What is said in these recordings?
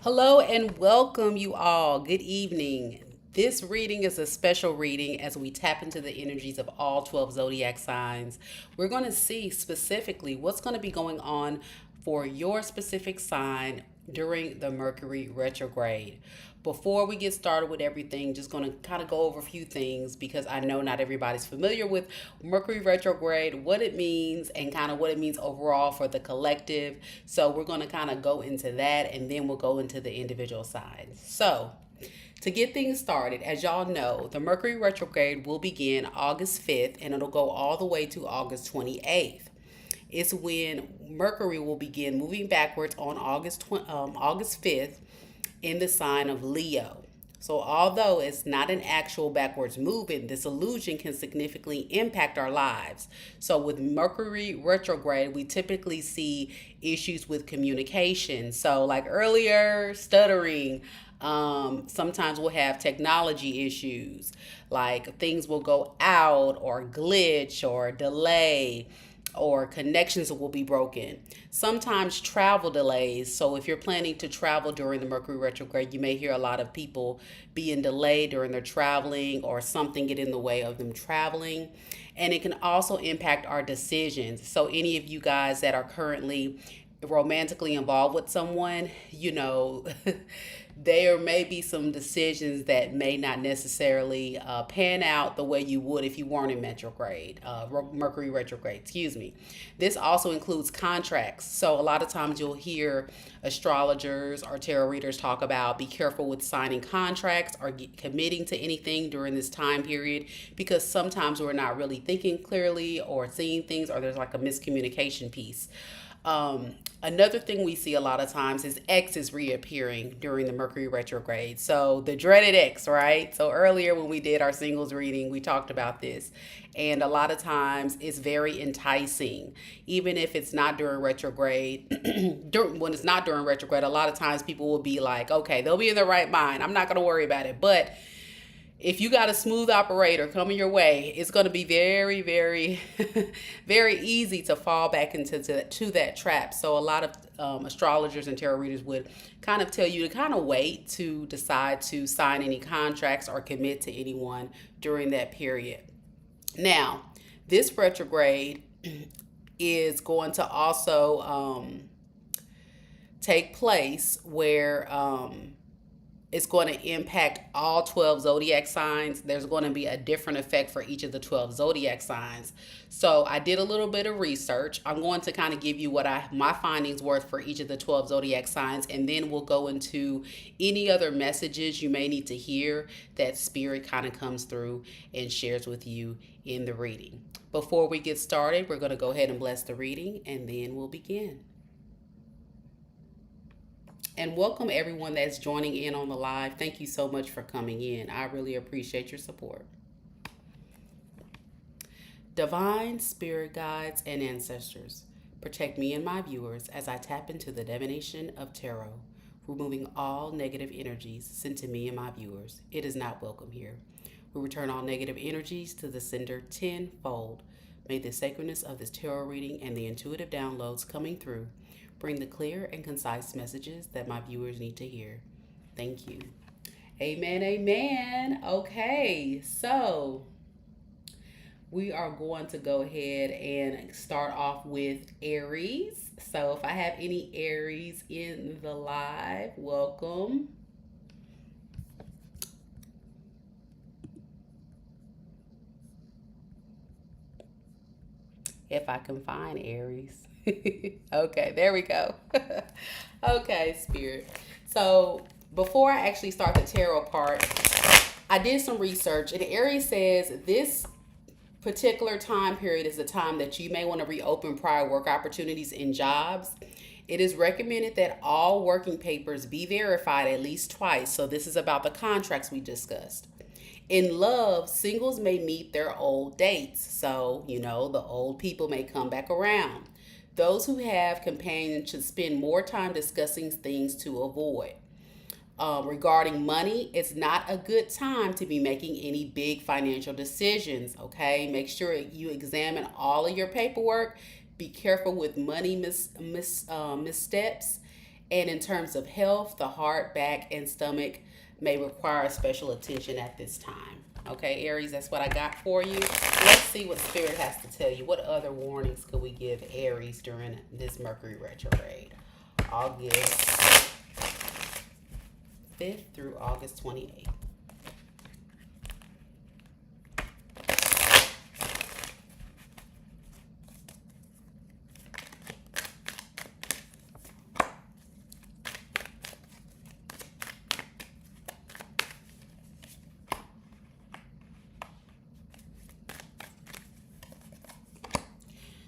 Hello and welcome, you all. Good evening. This reading is a special reading as we tap into the energies of all 12 zodiac signs. We're going to see specifically what's going to be going on for your specific sign during the Mercury retrograde. Before we get started with everything, just going to kind of go over a few things because I know not everybody's familiar with Mercury retrograde, what it means, and kind of what it means overall for the collective. So we're going to kind of go into that and then we'll go into the individual signs. So, to get things started, as y'all know, the Mercury retrograde will begin August 5th and it'll go all the way to August 28th. It's when Mercury will begin moving backwards on August 5th in the sign of Leo. So, although it's not an actual backwards movement, this illusion can significantly impact our lives. So, with Mercury retrograde, we typically see issues with communication. So, like earlier, stuttering. Sometimes we'll have technology issues, like things will go out or glitch or delay, or connections will be broken. Sometimes travel delays. So if you're planning to travel during the Mercury retrograde, you may hear a lot of people being delayed during their traveling or something get in the way of them traveling. And it can also impact our decisions. So any of you guys that are currently romantically involved with someone, there may be some decisions that may not necessarily pan out the way you would if you weren't in Mercury retrograde, excuse me. This also includes contracts. So a lot of times you'll hear astrologers or tarot readers talk about be careful with signing contracts or committing to anything during this time period because sometimes we're not really thinking clearly or seeing things or there's like a miscommunication piece. Another thing we see a lot of times is X is reappearing during the Mercury retrograde. So the dreaded X, right? So earlier when we did our singles reading, we talked about this. And a lot of times it's very enticing. Even if it's not during retrograde, when it's not during retrograde, a lot of times people will be like, okay, they'll be in their right mind. I'm not going to worry about it. But if you got a smooth operator coming your way, it's going to be very, very, very easy to fall back into that trap. So a lot of astrologers and tarot readers would kind of tell you to kind of wait to decide to sign any contracts or commit to anyone during that period. Now, this retrograde is going to also take place where it's going to impact all 12 zodiac signs. There's going to be a different effect for each of the 12 zodiac signs. So I did a little bit of research. I'm going to kind of give you what my findings were for each of the 12 zodiac signs, and then we'll go into any other messages you may need to hear that spirit kind of comes through and shares with you in the reading. Before we get started, we're going to go ahead and bless the reading, and then we'll begin. And welcome everyone that's joining in on the live. Thank you so much for coming in. I really appreciate your support. Divine spirit guides and ancestors, protect me and my viewers as I tap into the divination of tarot, removing all negative energies sent to me and my viewers. It is not welcome here. We return all negative energies to the sender tenfold. May the sacredness of this tarot reading and the intuitive downloads coming through bring the clear and concise messages that my viewers need to hear. Thank you. Amen, amen. Okay, so we are going to go ahead and start off with Aries. So if I have any Aries in the live, welcome. If I can find Aries. Okay, there we go. Okay, Spirit. So before I actually start the tarot part, I did some research, and Aries says this particular time period is the time that you may want to reopen prior work opportunities and jobs. It is recommended that all working papers be verified at least twice. So this is about the contracts we discussed. In love, singles may meet their old dates. So, the old people may come back around. Those who have companions should spend more time discussing things to avoid. Regarding money, it's not a good time to be making any big financial decisions, okay? Make sure you examine all of your paperwork. Be careful with money missteps And in terms of health, the heart, back, and stomach may require special attention at this time. Okay, Aries, that's what I got for you. Let's see what Spirit has to tell you. What other warnings could we give Aries during this Mercury retrograde? August 5th through August 28th.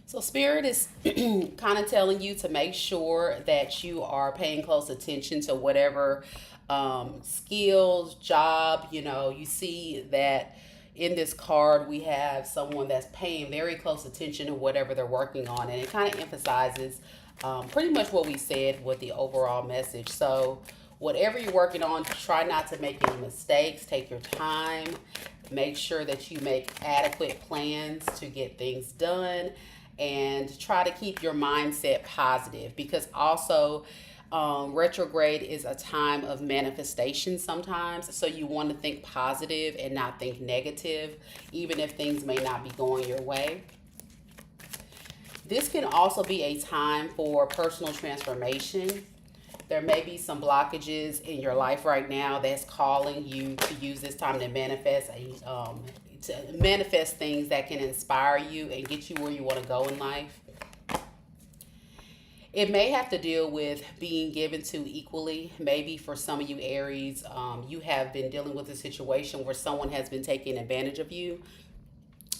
So Spirit is kind of telling you to make sure that you are paying close attention to whatever skills, job, you see that in this card we have someone that's paying very close attention to whatever they're working on. And it kind of emphasizes pretty much what we said with the overall message. So whatever you're working on, try not to make any mistakes. Take your time. Make sure that you make adequate plans to get things done. And try to keep your mindset positive, because also retrograde is a time of manifestation sometimes. So you want to think positive and not think negative, even if things may not be going your way. This can also be a time for personal transformation. There may be some blockages in your life right now that's calling you to use this time to manifest things that can inspire you and get you where you want to go in life. It may have to deal with being given to equally. Maybe for some of you Aries, you have been dealing with a situation where someone has been taking advantage of you.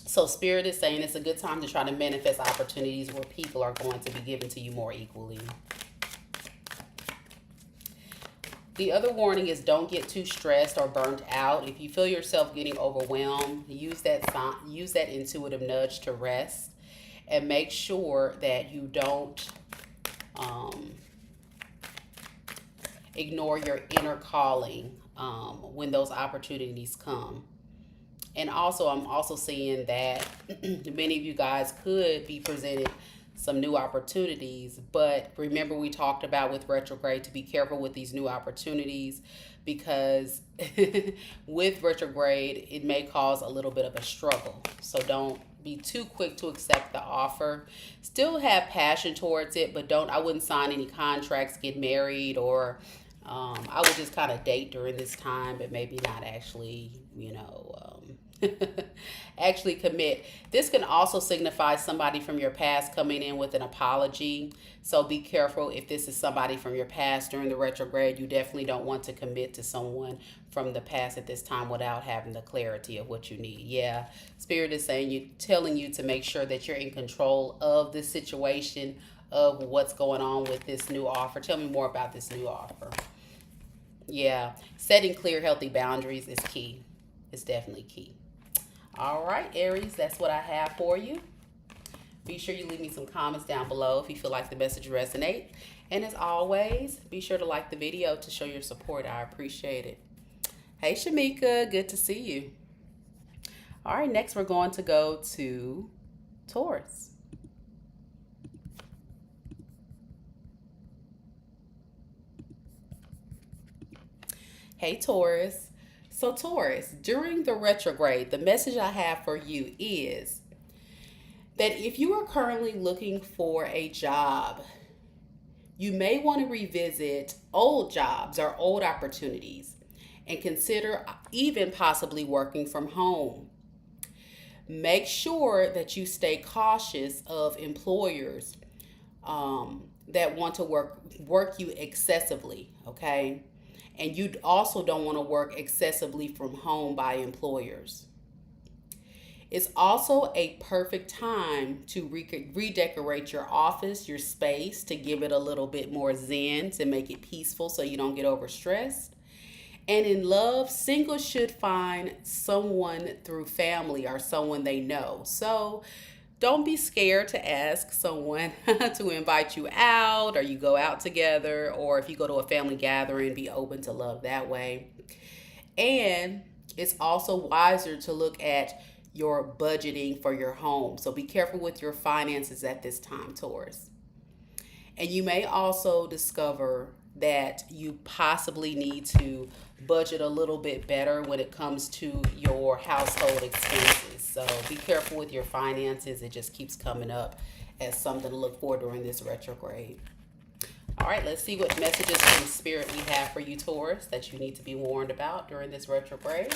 So Spirit is saying it's a good time to try to manifest opportunities where people are going to be given to you more equally. The other warning is don't get too stressed or burnt out. If you feel yourself getting overwhelmed, use that intuitive nudge to rest, and make sure that you don't ignore your inner calling when those opportunities come. And also, I'm also seeing that many of you guys could be presented some new opportunities, but remember we talked about with retrograde to be careful with these new opportunities, because with retrograde it may cause a little bit of a struggle. So don't be too quick to accept the offer. Still have passion towards it, but I wouldn't sign any contracts, get married, or I would just kind of date during this time, but maybe not actually, actually commit. This can also signify somebody from your past coming in with an apology. So be careful if this is somebody from your past during the retrograde. You definitely don't want to commit to someone from the past at this time without having the clarity of what you need. Yeah, Spirit is telling you to make sure that you're in control of this situation, of what's going on with this new offer. Tell me more about this new offer. Yeah, setting clear, healthy boundaries is key. It's definitely key. All right, Aries, that's what I have for you. Be sure you leave me some comments down below if you feel like the message resonates. And as always, be sure to like the video to show your support. I appreciate it. Hey, Shamika, good to see you. All right, next we're going to go to Taurus. Hey, Taurus. So Taurus, during the retrograde, the message I have for you is that if you are currently looking for a job, you may want to revisit old jobs or old opportunities and consider even possibly working from home. Make sure that you stay cautious of employers that want to work you excessively, okay? And you also don't want to work excessively from home by employers. It's also a perfect time to redecorate your office, your space, to give it a little bit more zen, to make it peaceful so you don't get overstressed. And in love, singles should find someone through family or someone they know. So don't be scared to ask someone to invite you out, or you go out together, or if you go to a family gathering, be open to love that way. And it's also wiser to look at your budgeting for your home. So be careful with your finances at this time, Taurus. And you may also discover that you possibly need to budget a little bit better when it comes to your household expenses. So be careful with your finances. It just keeps coming up as something to look for during this retrograde. All right, let's see what messages from Spirit we have for you, Taurus, that you need to be warned about during this retrograde.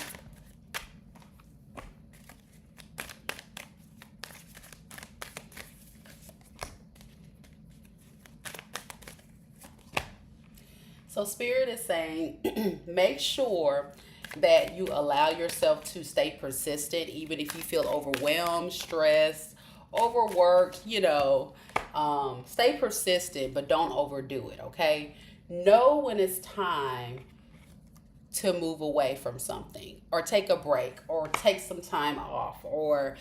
So Spirit is saying, make sure that you allow yourself to stay persistent, even if you feel overwhelmed, stressed, overworked, stay persistent, but don't overdo it, okay? Know when it's time to move away from something, or take a break, or take some time off, or,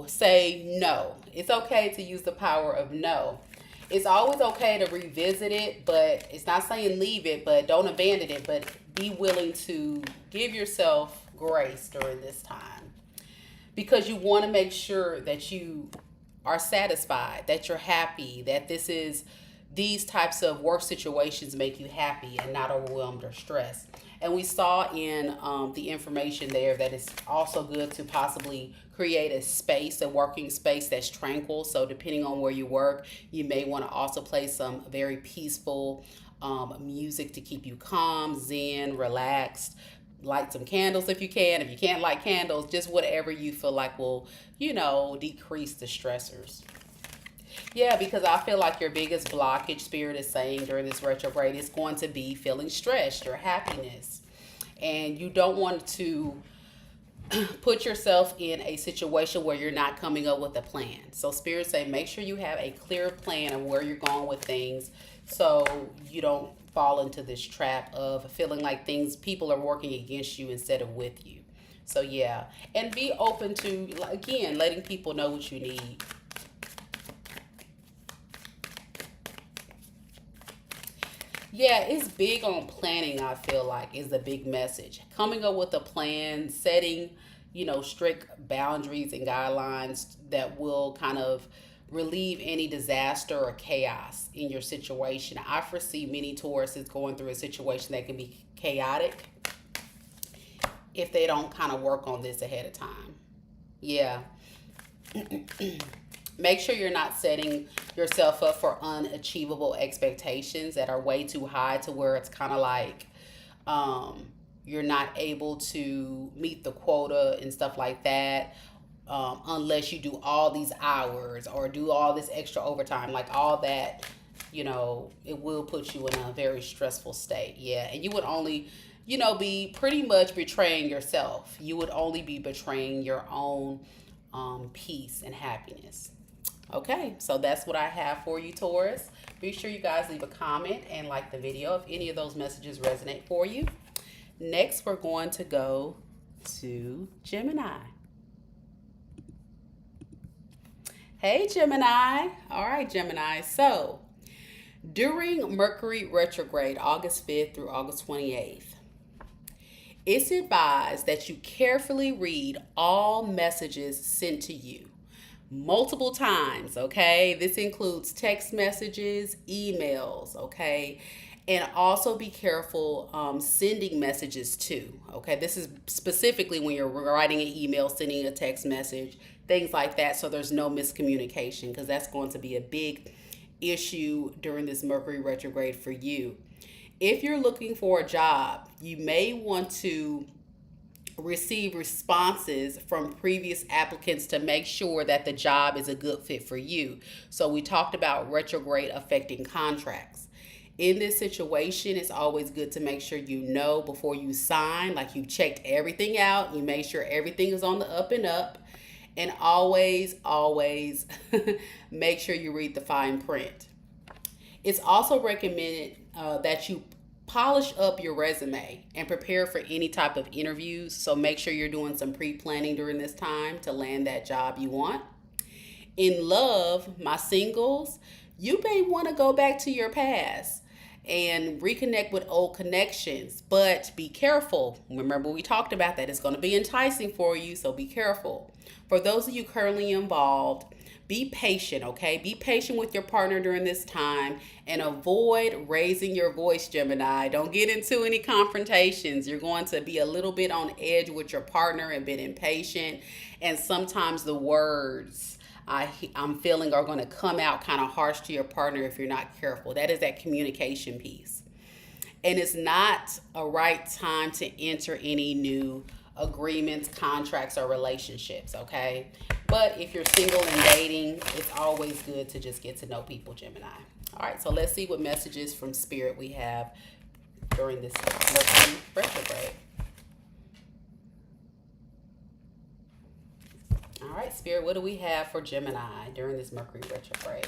say no. It's okay to use the power of no. It's always okay to revisit it, but it's not saying leave it, but don't abandon it, but be willing to give yourself grace during this time, because you want to make sure that you are satisfied, that you're happy, that these types of work situations make you happy and not overwhelmed or stressed. And we saw in the information there that it's also good to possibly create a working space that's tranquil. So depending on where you work, you may want to also play some very peaceful music to keep you calm, zen, relaxed. Light some candles if you can. If you can't light candles, just whatever you feel like will, decrease the stressors. Yeah, because I feel like your biggest blockage, Spirit is saying, during this retrograde is going to be feeling stressed, your happiness. And you don't want to put yourself in a situation where you're not coming up with a plan. So Spirit say, make sure you have a clear plan of where you're going with things, so you don't fall into this trap of feeling like people are working against you instead of with you. So yeah, and be open to, again, letting people know what you need. Yeah, it's big on planning, I feel like, is the big message. Coming up with a plan, setting, strict boundaries and guidelines that will kind of relieve any disaster or chaos in your situation. I foresee many Tauruses going through a situation that can be chaotic if they don't kind of work on this ahead of time. Yeah. Make sure you're not setting yourself up for unachievable expectations that are way too high to where it's kind of like you're not able to meet the quota and stuff like that, unless you do all these hours or do all this extra overtime. Like all that, it will put you in a very stressful state. Yeah, and you would only, be pretty much betraying yourself. You would only be betraying your own peace and happiness. Okay, so that's what I have for you, Taurus. Be sure you guys leave a comment and like the video if any of those messages resonate for you. Next, we're going to go to Gemini. Hey, Gemini. All right, Gemini. So, during Mercury retrograde, August 5th through August 28th, it's advised that you carefully read all messages sent to you multiple times, okay? This includes text messages, emails, okay? And also be careful sending messages too, okay? This is specifically when you're writing an email, sending a text message, things like that, so there's no miscommunication, because that's going to be a big issue during this Mercury retrograde for you. If you're looking for a job, you may want to receive responses from previous applicants to make sure that the job is a good fit for you. So we talked about retrograde affecting contracts. In this situation, it's always good to make sure you know before you sign, like you've checked everything out, you make sure everything is on the up and up, and always make sure you read the fine print. It's also recommended that you polish up your resume and prepare for any type of interviews. So make sure you're doing some pre-planning during this time to land that job you want. In love, my singles, you may want to go back to your past and reconnect with old connections, but be careful. Remember, we talked about that. It's going to be enticing for you, so be careful. For those of you currently involved, Be patient, okay? Be patient with your partner during this time and avoid raising your voice, Gemini. Don't get into any confrontations. You're going to be a little bit on edge with your partner and bit impatient. And sometimes the words I'm feeling are going to come out kind of harsh to your partner if you're not careful. That is that communication piece. And it's not a right time to enter any new agreements, contracts, or relationships, okay? But if you're single and dating, it's always good to just get to know people, Gemini. All right, so let's see what messages from Spirit we have during this Mercury retrograde. All right, Spirit, what do we have for Gemini during this Mercury retrograde?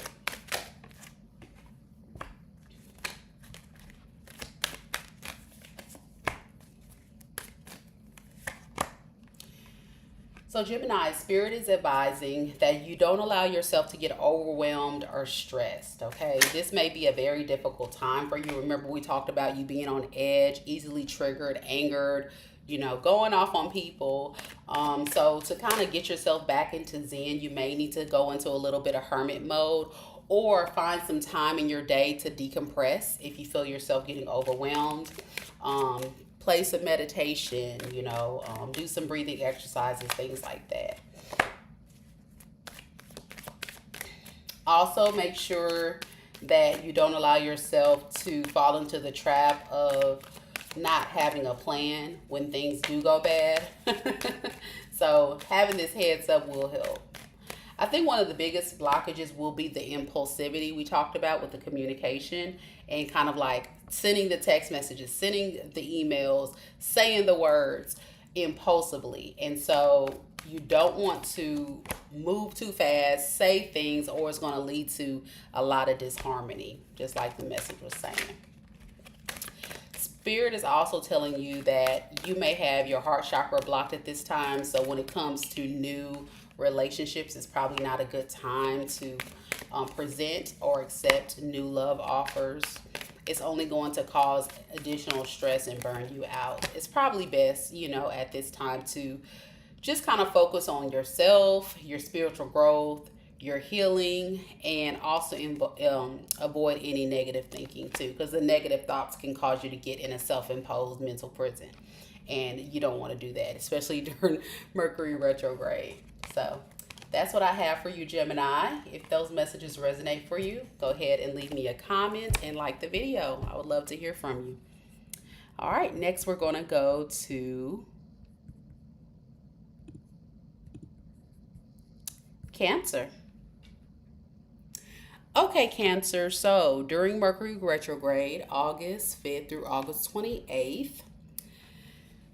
So Gemini, Spirit is advising that you don't allow yourself to get overwhelmed or stressed, okay? This may be a very difficult time for you. Remember, we talked about you being on edge, easily triggered, angered, going off on people. So to kind of get yourself back into Zen, you may need to go into a little bit of hermit mode or find some time in your day to decompress if you feel yourself getting overwhelmed. Play some meditation, do some breathing exercises, things like that. Also, make sure that you don't allow yourself to fall into the trap of not having a plan when things do go bad. So having this heads up will help. I think one of the biggest blockages will be the impulsivity we talked about with the communication and kind of like sending the text messages, sending the emails, saying the words impulsively. And so you don't want to move too fast, say things, or it's going to lead to a lot of disharmony, just like the message was saying. Spirit is also telling you that you may have your heart chakra blocked at this time. So when it comes to new relationships, it's probably not a good time to present or accept new love offers. It's only going to cause additional stress and burn you out. It's probably best, at this time to just kind of focus on yourself, your spiritual growth, your healing, and also avoid any negative thinking too, because the negative thoughts can cause you to get in a self-imposed mental prison. And you don't want to do that, especially during Mercury retrograde. So that's what I have for you, Gemini. If those messages resonate for you, go ahead and leave me a comment and like the video. I would love to hear from you. All right, next we're going to go to Cancer. Okay, Cancer. So during Mercury retrograde, August 5th through August 28th,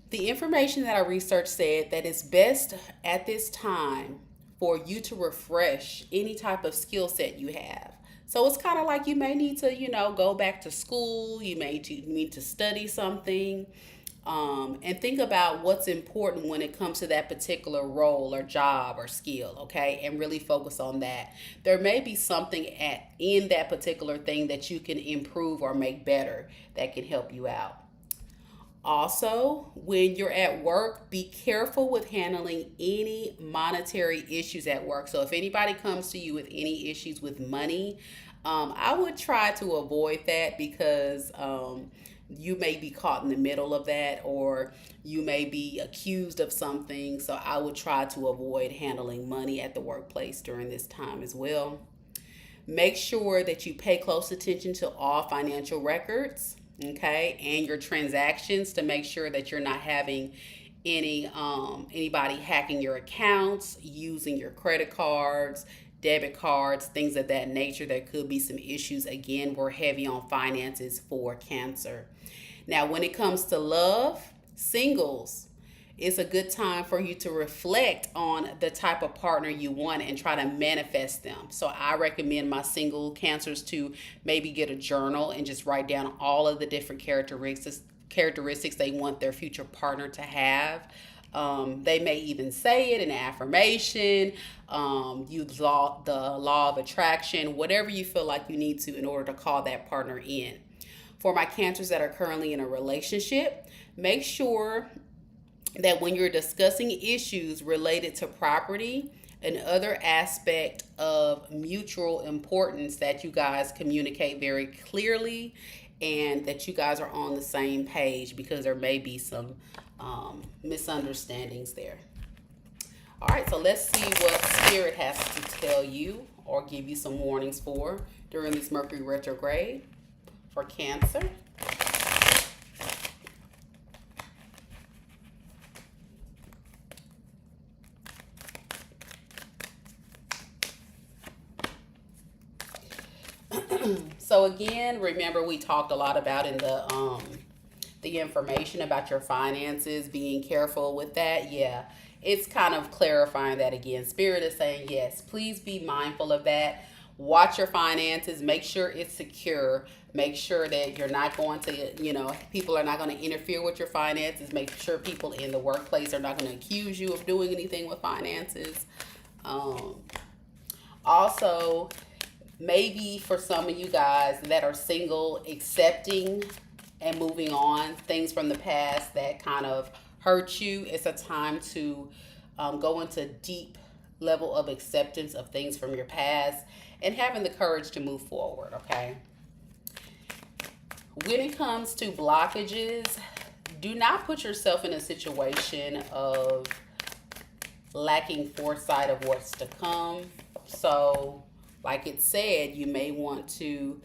the information that I researched said that it's best at this time for you to refresh any type of skill set you have. So it's kind of like you may need to, go back to school. You may need to study something and think about what's important when it comes to that particular role or job or skill, okay? And really focus on that. There may be something in that particular thing that you can improve or make better that can help you out. Also, when you're at work, be careful with handling any monetary issues at work. So if anybody comes to you with any issues with money, I would try to avoid that because you may be caught in the middle of that, or you may be accused of something. So I would try to avoid handling money at the workplace during this time as well. Make sure that you pay close attention to all financial records, okay, and your transactions to make sure that you're not having anybody hacking your accounts, using your credit cards, debit cards, things of that nature. There could be some issues. Again, we're heavy on finances for Cancer. Now, when it comes to love, singles, it's a good time for you to reflect on the type of partner you want and try to manifest them. So I recommend my single Cancers to maybe get a journal and just write down all of the different characteristics they want their future partner to have. They may even say it in an affirmation, use the law of attraction, whatever you feel like you need to in order to call that partner in. For my Cancers that are currently in a relationship, make sure that when you're discussing issues related to property, Another aspect of mutual importance that you guys communicate very clearly and that you guys are on the same page, because there may be some misunderstandings there. All right, so let's see what Spirit has to tell you or give you some warnings for during this Mercury retrograde for Cancer. So again, remember we talked a lot about in the information about your finances, being careful with that. Yeah, it's kind of clarifying that again. Spirit is saying, yes, please be mindful of that. Watch your finances, make sure it's secure, make sure that you're not going to, people are not going to interfere with your finances, make sure people in the workplace are not going to accuse you of doing anything with finances. Also, maybe for some of you guys that are single, accepting and moving on things from the past that kind of hurt you, it's a time to go into deep level of acceptance of things from your past and having the courage to move forward, okay? When it comes to blockages, do not put yourself in a situation of lacking foresight of what's to come. So, like it said, you may want to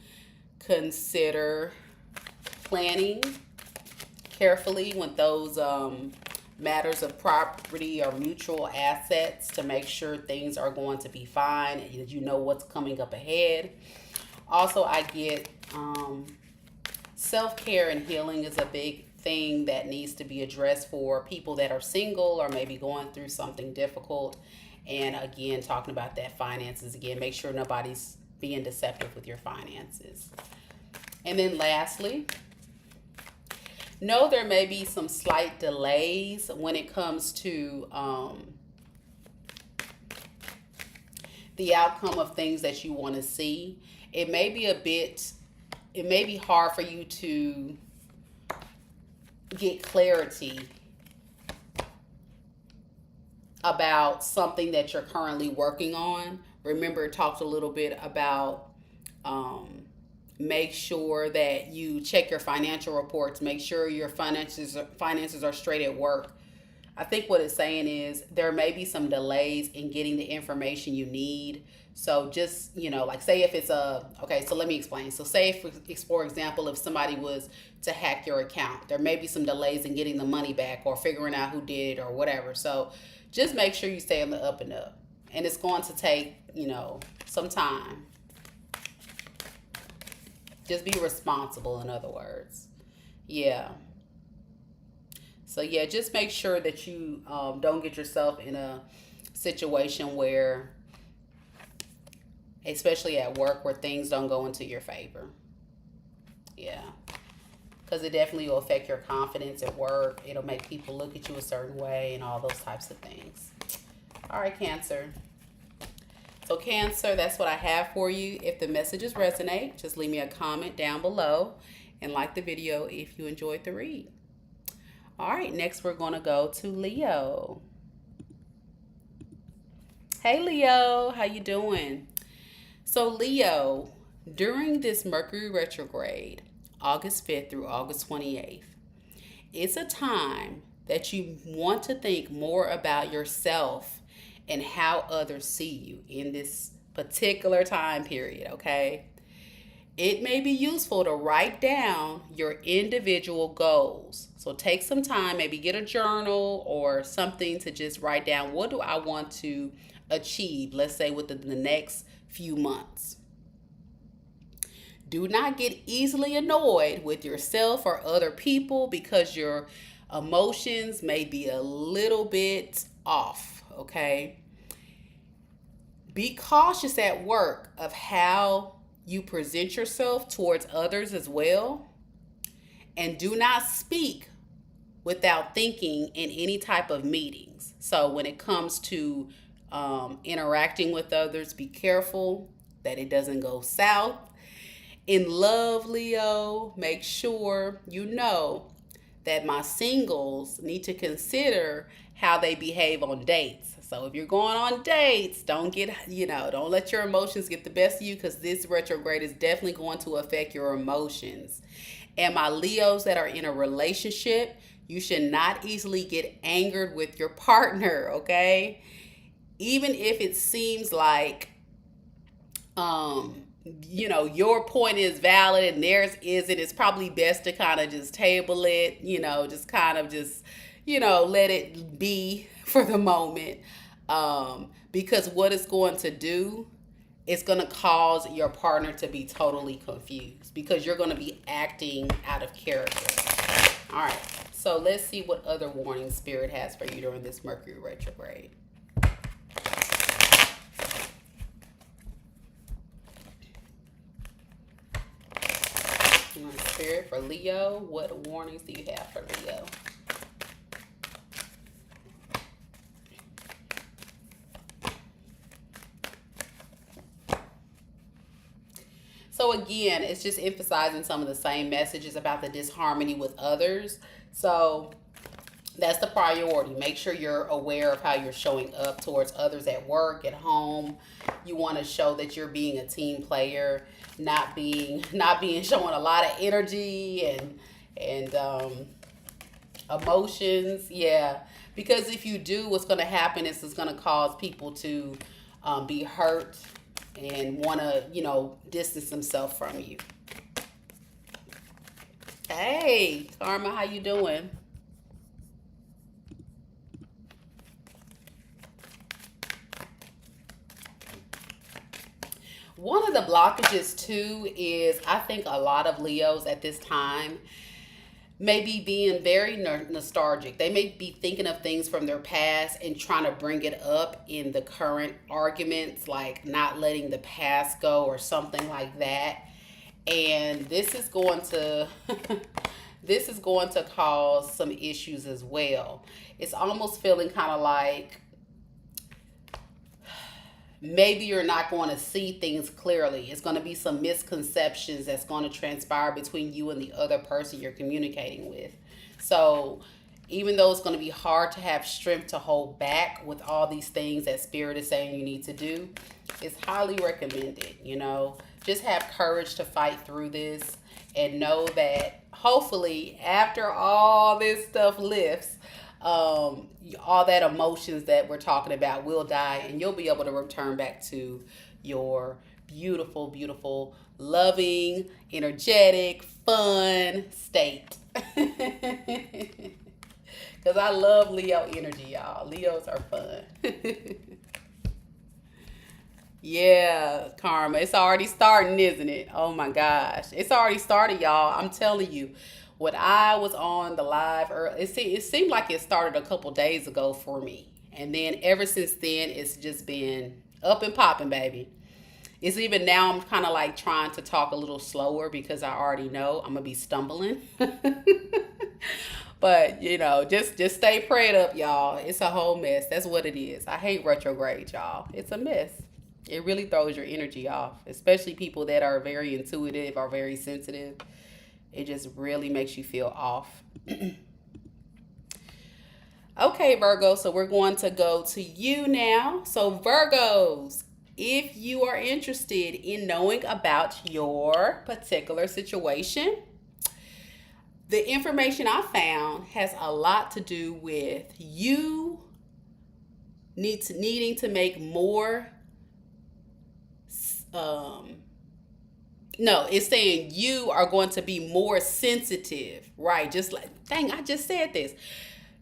consider planning carefully with those matters of property or mutual assets to make sure things are going to be fine and you know what's coming up ahead. Also, I get self-care and healing is a big thing that needs to be addressed for people that are single or maybe going through something difficult. And again, talking about that finances again, make sure nobody's being deceptive with your finances. And then lastly, know there may be some slight delays when it comes to the outcome of things that you want to see. It may be hard for you to get clarity about something that you're currently working on. Remember, it talked a little bit about make sure that you check your financial reports, make sure your finances are straight at work. I think what it's saying is there may be some delays in getting the information you need. So just, like say if it's okay, so let me explain. So say if, for example, if somebody was to hack your account, there may be some delays in getting the money back or figuring out who did it or whatever. So just make sure you stay on the up and up. And it's going to take, some time. Just be responsible, in other words. Yeah. So, yeah, just make sure that you don't get yourself in a situation where, especially at work, where things don't go into your favor. Yeah. Because it definitely will affect your confidence at work. It'll make people look at you a certain way and all those types of things. All right, Cancer. So, Cancer, that's what I have for you. If the messages resonate, just leave me a comment down below and like the video if you enjoyed the read. All right, next we're going to go to Leo. Hey, Leo. How you doing? So, Leo, during this Mercury retrograde, August 5th through August 28th, it's a time that you want to think more about yourself and how others see you in this particular time period, okay? It may be useful to write down your individual goals. So take some time, maybe get a journal or something to just write down, what do I want to achieve, let's say within the next few months. Do not get easily annoyed with yourself or other people because your emotions may be a little bit off, okay? Be cautious at work of how you present yourself towards others as well. And do not speak without thinking in any type of meetings. So when it comes to interacting with others, be careful that it doesn't go south. In love, Leo, make sure you know that my singles need to consider how they behave on dates. So if you're going on dates, don't get, don't let your emotions get the best of you, because this retrograde is definitely going to affect your emotions. And my Leos that are in a relationship, you should not easily get angered with your partner, okay? Even if it seems like, your point is valid and theirs isn't, it's probably best to kind of just table it, just kind of just, let it be for the moment. Because what it's going to do, it's going to cause your partner to be totally confused, because you're going to be acting out of character. All right. So let's see what other warning Spirit has for you during this Mercury retrograde. Spirit for Leo, what warnings do you have for Leo? So again, it's just emphasizing some of the same messages about the disharmony with others. So that's the priority. Make sure you're aware of how you're showing up towards others at work, at home. You want to show that you're being a team player, not being showing a lot of energy and emotions. Yeah, because if you do, what's going to happen is it's going to cause people to be hurt and want to, distance themselves from you. Hey, Karma, how you doing? One of the blockages too is, I think a lot of Leos at this time may be being very nostalgic. They may be thinking of things from their past and trying to bring it up in the current arguments, like not letting the past go or something like that. And this is going to this is going to cause some issues as well. It's almost feeling kind of like maybe you're not going to see things clearly. It's going to be some misconceptions that's going to transpire between you and the other person you're communicating with. So even though it's going to be hard to have strength to hold back with all these things that Spirit is saying you need to do, it's highly recommended. Just have courage to fight through this, and know that hopefully after all this stuff lifts, all that emotions that we're talking about will die, and you'll be able to return back to your beautiful, beautiful, loving, energetic, fun state. Because I love Leo energy, y'all. Leos are fun. Yeah, Karma. It's already starting, isn't it? Oh my gosh. It's already started, y'all. I'm telling you. When I was on the live, it seemed like it started a couple days ago for me. And then ever since then, it's just been up and popping, baby. It's even now I'm kind of like trying to talk a little slower, because I already know I'm going to be stumbling. But, just stay prayed up, y'all. It's a whole mess. That's what it is. I hate retrograde, y'all. It's a mess. It really throws your energy off, especially people that are very intuitive or very sensitive. It just really makes you feel off. Okay, Virgo, so we're going to go to you now. So Virgos, if you are interested in knowing about your particular situation, the information I found has a lot to do with you needing to make more no, it's saying you are going to be more sensitive, right? Just like, dang, I just said this.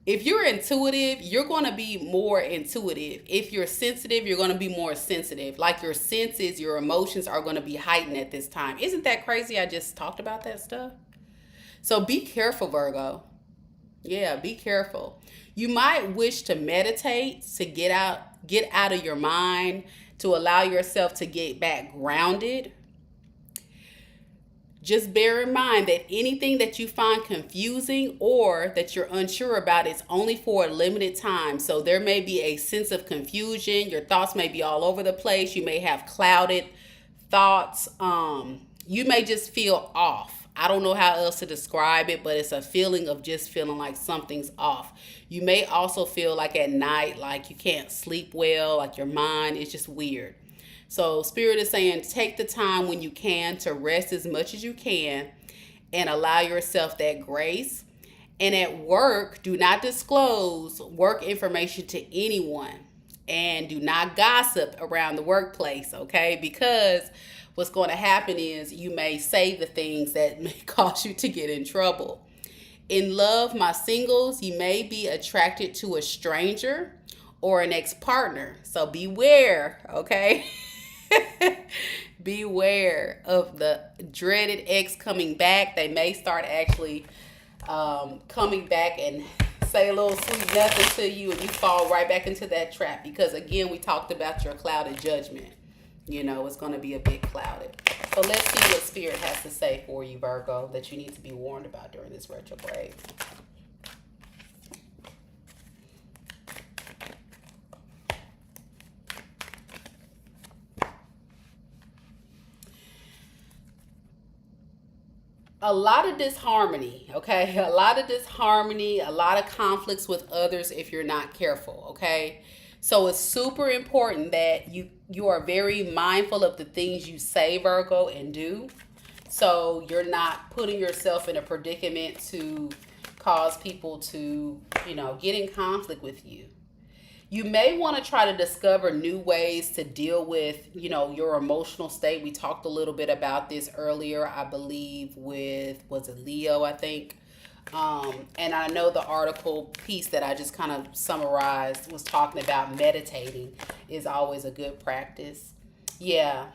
If you're intuitive, you're going to be more intuitive. If you're sensitive, you're going to be more sensitive. Like your senses, your emotions are going to be heightened at this time. Isn't that crazy? I just talked about that stuff. So be careful, Virgo. Yeah, be careful. You might wish to meditate to get out of your mind, to allow yourself to get back grounded. Just bear in mind that anything that you find confusing or that you're unsure about is only for a limited time. So there may be a sense of confusion. Your thoughts may be all over the place. You may have clouded thoughts. You may just feel off. I don't know how else to describe it, but it's a feeling of just feeling like something's off. You may also feel like at night, like you can't sleep well, like your mind is just weird. So Spirit is saying take the time when you can to rest as much as you can and allow yourself that grace. And at work, do not disclose work information to anyone. And do not gossip around the workplace, okay? Because what's going to happen is you may say the things that may cause you to get in trouble. In love, my singles, you may be attracted to a stranger or an ex-partner. So beware, okay? Beware of the dreaded ex coming back. They may start actually coming back and say a little sweet nothing to you, and you fall right back into that trap. Because again, we talked about your clouded judgment. You know, it's going to be a bit clouded. So let's see what Spirit has to say for you, Virgo, that you need to be warned about during this retrograde. A lot of disharmony, okay? A lot of disharmony, a lot of conflicts with others if you're not careful, okay? So it's super important that you are very mindful of the things you say, Virgo, and do. So you're not putting yourself in a predicament to cause people to, get in conflict with you. You may want to try to discover new ways to deal with, your emotional state. We talked a little bit about this earlier, I believe, was it Leo, I think. And I know the article piece that I just kind of summarized was talking about meditating is always a good practice. Yeah.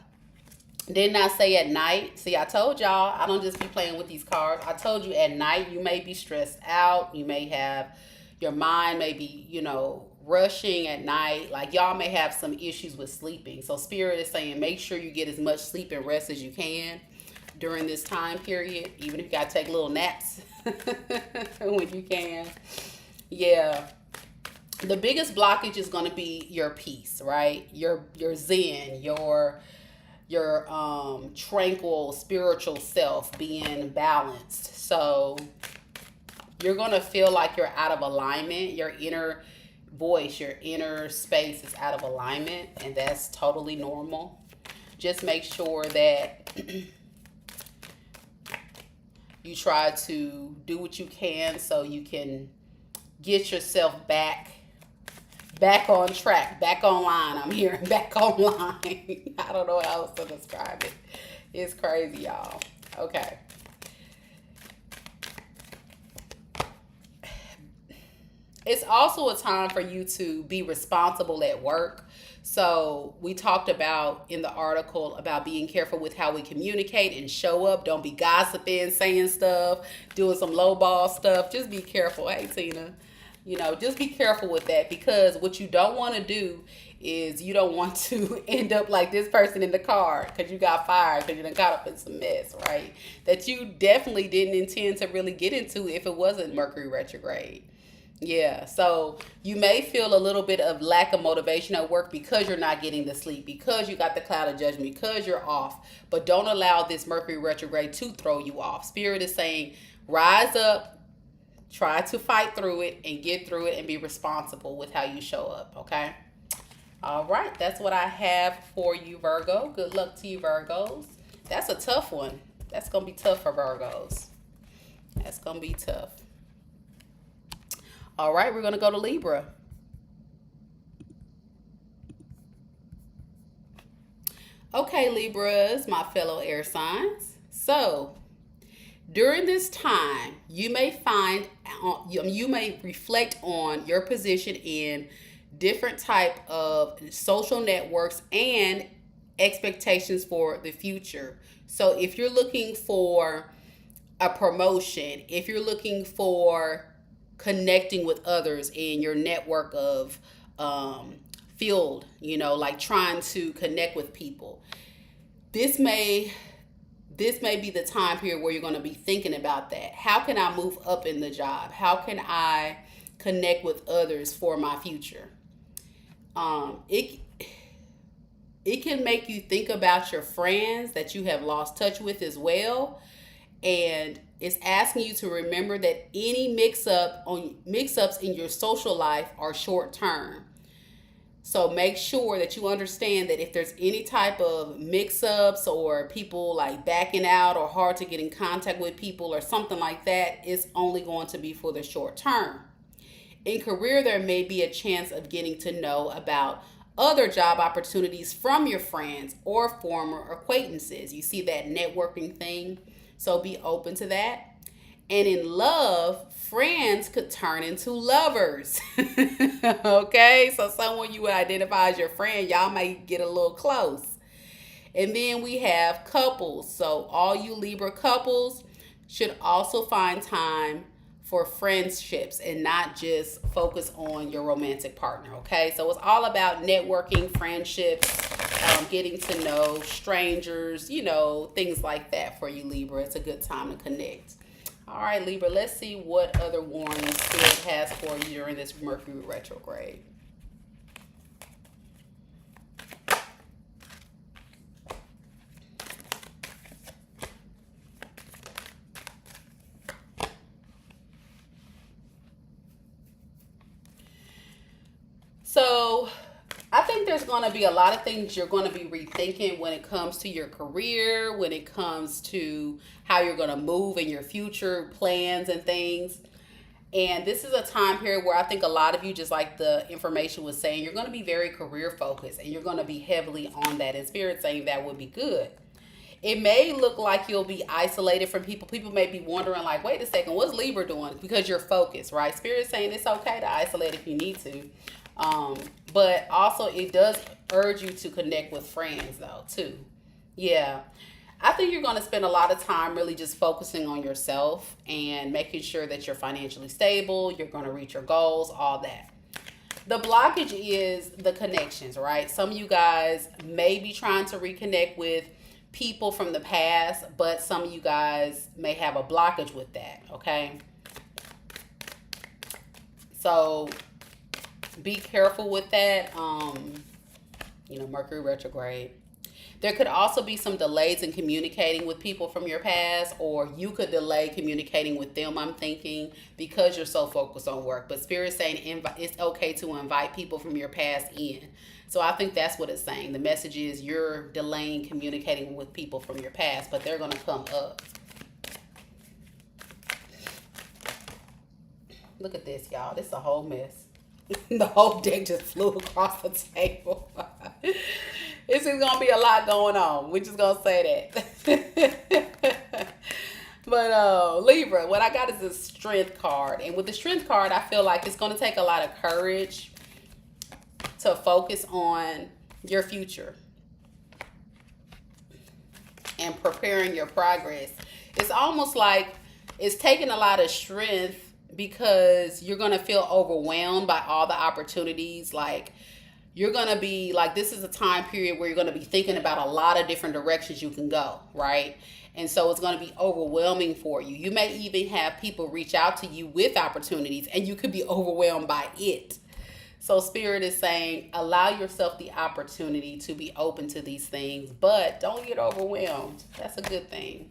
Didn't I say at night? See, I told y'all, I don't just be playing with these cards. I told you at night you may be stressed out. You may have, your mind may be, rushing at night. Like y'all may have some issues with sleeping. So Spirit is saying make sure you get as much sleep and rest as you can during this time period, even if you got to take little naps when you can. Yeah. The biggest blockage is going to be your peace, right? Your zen, your tranquil spiritual self being balanced. So you're going to feel like you're out of alignment. Your inner voice, your inner space is out of alignment, and that's totally normal. Just make sure that you try to do what you can so you can get yourself back on track, back online. I'm hearing back online. I don't know how else to describe it. It's crazy, y'all. Okay. It's also a time for you to be responsible at work. So we talked about in the article about being careful with how we communicate and show up. Don't be gossiping, saying stuff, doing some lowball stuff. Just be careful. Hey, Tina. Just be careful with that, because what you don't want to do is you don't want to end up like this person in the car because you got fired because you done got up in some mess, right? That you definitely didn't intend to really get into if it wasn't Mercury retrograde. Yeah, so you may feel a little bit of lack of motivation at work because you're not getting the sleep, because you got the cloud of judgment, because you're off. But don't allow this Mercury retrograde to throw you off. Spirit is saying, rise up, try to fight through it and get through it and be responsible with how you show up, okay? All right, that's what I have for you, Virgo. Good luck to you, Virgos. That's a tough one. That's going to be tough for Virgos. That's going to be tough. All right, we're going to go to Libra. Okay, Libras, my fellow air signs. So, during this time, you may reflect on your position in different type of social networks and expectations for the future. So, if you're looking for a promotion, if you're looking for connecting with others in your network of field, like trying to connect with people, this may be the time period where you're going to be thinking about that. How can I move up in the job? How can I connect with others for my future? It can make you think about your friends that you have lost touch with as well. And it's asking you to remember that any mix-ups in your social life are short term. So make sure that you understand that if there's any type of mix-ups or people like backing out or hard to get in contact with people or something like that, it's only going to be for the short term. In career, there may be a chance of getting to know about other job opportunities from your friends or former acquaintances. You see that networking thing? So be open to that. And in love, friends could turn into lovers. Okay? So someone you would identify as your friend, y'all might get a little close. And then we have couples. So all you Libra couples should also find time for friendships and not just focus on your romantic partner. Okay? So it's all about networking, friendships, getting to know strangers, things like that for you, Libra. It's a good time to connect. All right, Libra, let's see what other warnings Spirit has for you during this Mercury retrograde. So I think there's going to be a lot of things you're going to be rethinking when it comes to your career, when it comes to how you're going to move in your future plans and things. And this is a time period where I think a lot of you, just like the information was saying, you're going to be very career focused and you're going to be heavily on that. And Spirit saying that would be good. It may look like you'll be isolated from people. People may be wondering like, wait a second, what's Libra doing? Because you're focused, right? Spirit saying it's okay to isolate if you need to. But also it does urge you to connect with friends though too. Yeah. I think you're going to spend a lot of time really just focusing on yourself and making sure that you're financially stable, you're going to reach your goals, all that. The blockage is the connections, right? Some of you guys may be trying to reconnect with people from the past, but some of you guys may have a blockage with that, okay? So be careful with that. Mercury retrograde. There could also be some delays in communicating with people from your past, or you could delay communicating with them, I'm thinking, because you're so focused on work. But Spirit's saying it's okay to invite people from your past in. So I think that's what it's saying. The message is you're delaying communicating with people from your past, but they're going to come up. Look at this, y'all. This is a whole mess. The whole deck just flew across the table. This is going to be a lot going on. We're just going to say that. But Libra, what I got is a strength card. And with the strength card, I feel like it's going to take a lot of courage to focus on your future and preparing your progress. It's almost like it's taking a lot of strength because you're going to feel overwhelmed by all the opportunities. Like, you're going to be like, this is a time period where you're going to be thinking about a lot of different directions you can go, right? And so it's going to be overwhelming for you. You may even have people reach out to you with opportunities and you could be overwhelmed by it. So Spirit is saying, allow yourself the opportunity to be open to these things, but don't get overwhelmed. That's a good thing.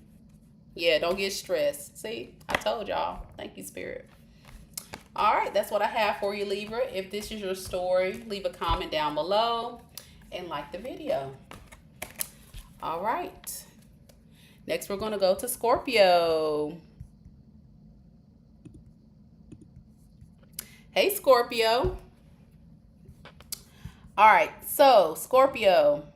Yeah, don't get stressed. See, I told y'all. Thank you, Spirit. All right, that's what I have for you, Libra. If this is your story, leave a comment down below and like the video. All right. Next, we're going to go to Scorpio. Hey, Scorpio. All right, so Scorpio.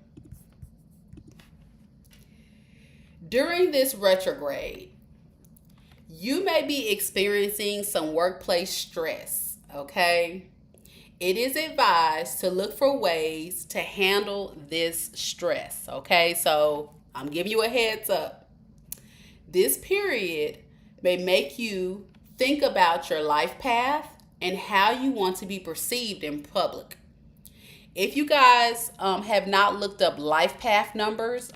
During this retrograde, you may be experiencing some workplace stress, okay? It is advised to look for ways to handle this stress, okay? So I'm giving you a heads up. This period may make you think about your life path and how you want to be perceived in public. If you guys have not looked up life path numbers,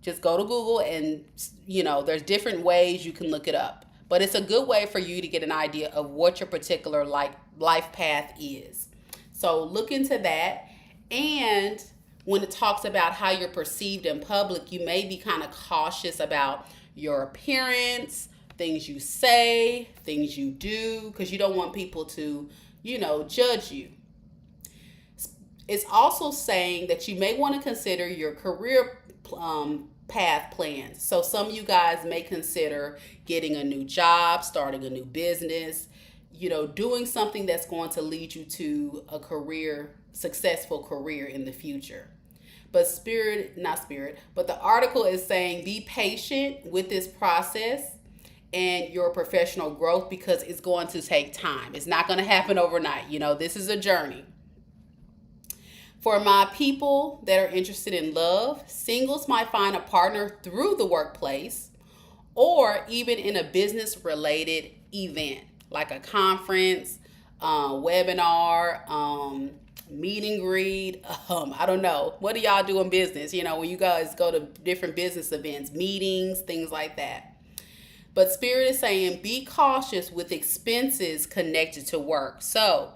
just go to Google and, there's different ways you can look it up. But it's a good way for you to get an idea of what your particular life path is. So look into that. And when it talks about how you're perceived in public, you may be kind of cautious about your appearance, things you say, things you do, because you don't want people to, judge you. It's also saying that you may want to consider your career path plans. So some of you guys may consider getting a new job, starting a new business, doing something that's going to lead you to a successful career in the future. But but the article is saying be patient with this process and your professional growth, because it's going to take time. It's not going to happen overnight. This is a journey. For my people that are interested in love, singles might find a partner through the workplace or even in a business-related event, like a conference, webinar, meet and greet. I don't know. What do y'all do in business? When you guys go to different business events, meetings, things like that. But Spirit is saying be cautious with expenses connected to work. So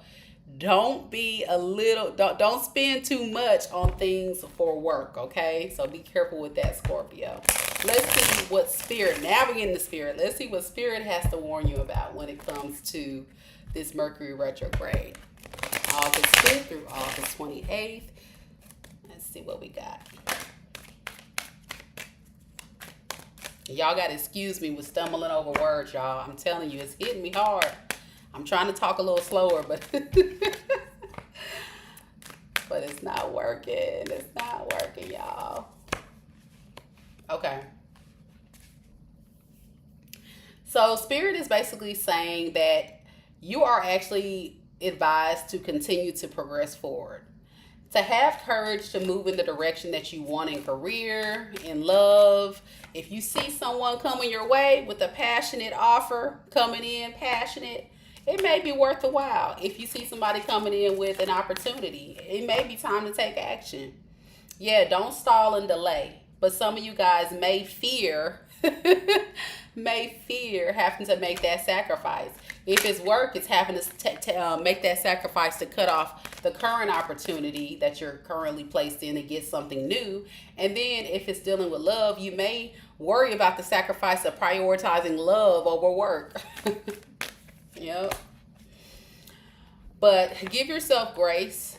don't spend too much on things for work, okay? So be careful with that, Scorpio. Let's see what Spirit, now we're getting the Spirit. Let's see what Spirit has to warn you about when it comes to this Mercury retrograde. August 5th through August 28th. Let's see what we got. Y'all got to excuse me with stumbling over words, y'all. I'm telling you, it's hitting me hard. I'm trying to talk a little slower, but but it's not working. It's not working, y'all. Okay. So Spirit is basically saying that you are actually advised to continue to progress forward, to have courage to move in the direction that you want in career, in love. If you see someone coming your way with a passionate offer coming in, passionate, it may be worth a while. If you see somebody coming in with an opportunity, it may be time to take action. Yeah, don't stall and delay. But some of you guys may fear having to make that sacrifice. If it's work, it's having to make that sacrifice to cut off the current opportunity that you're currently placed in and get something new. And then if it's dealing with love, you may worry about the sacrifice of prioritizing love over work. Yep. But give yourself grace,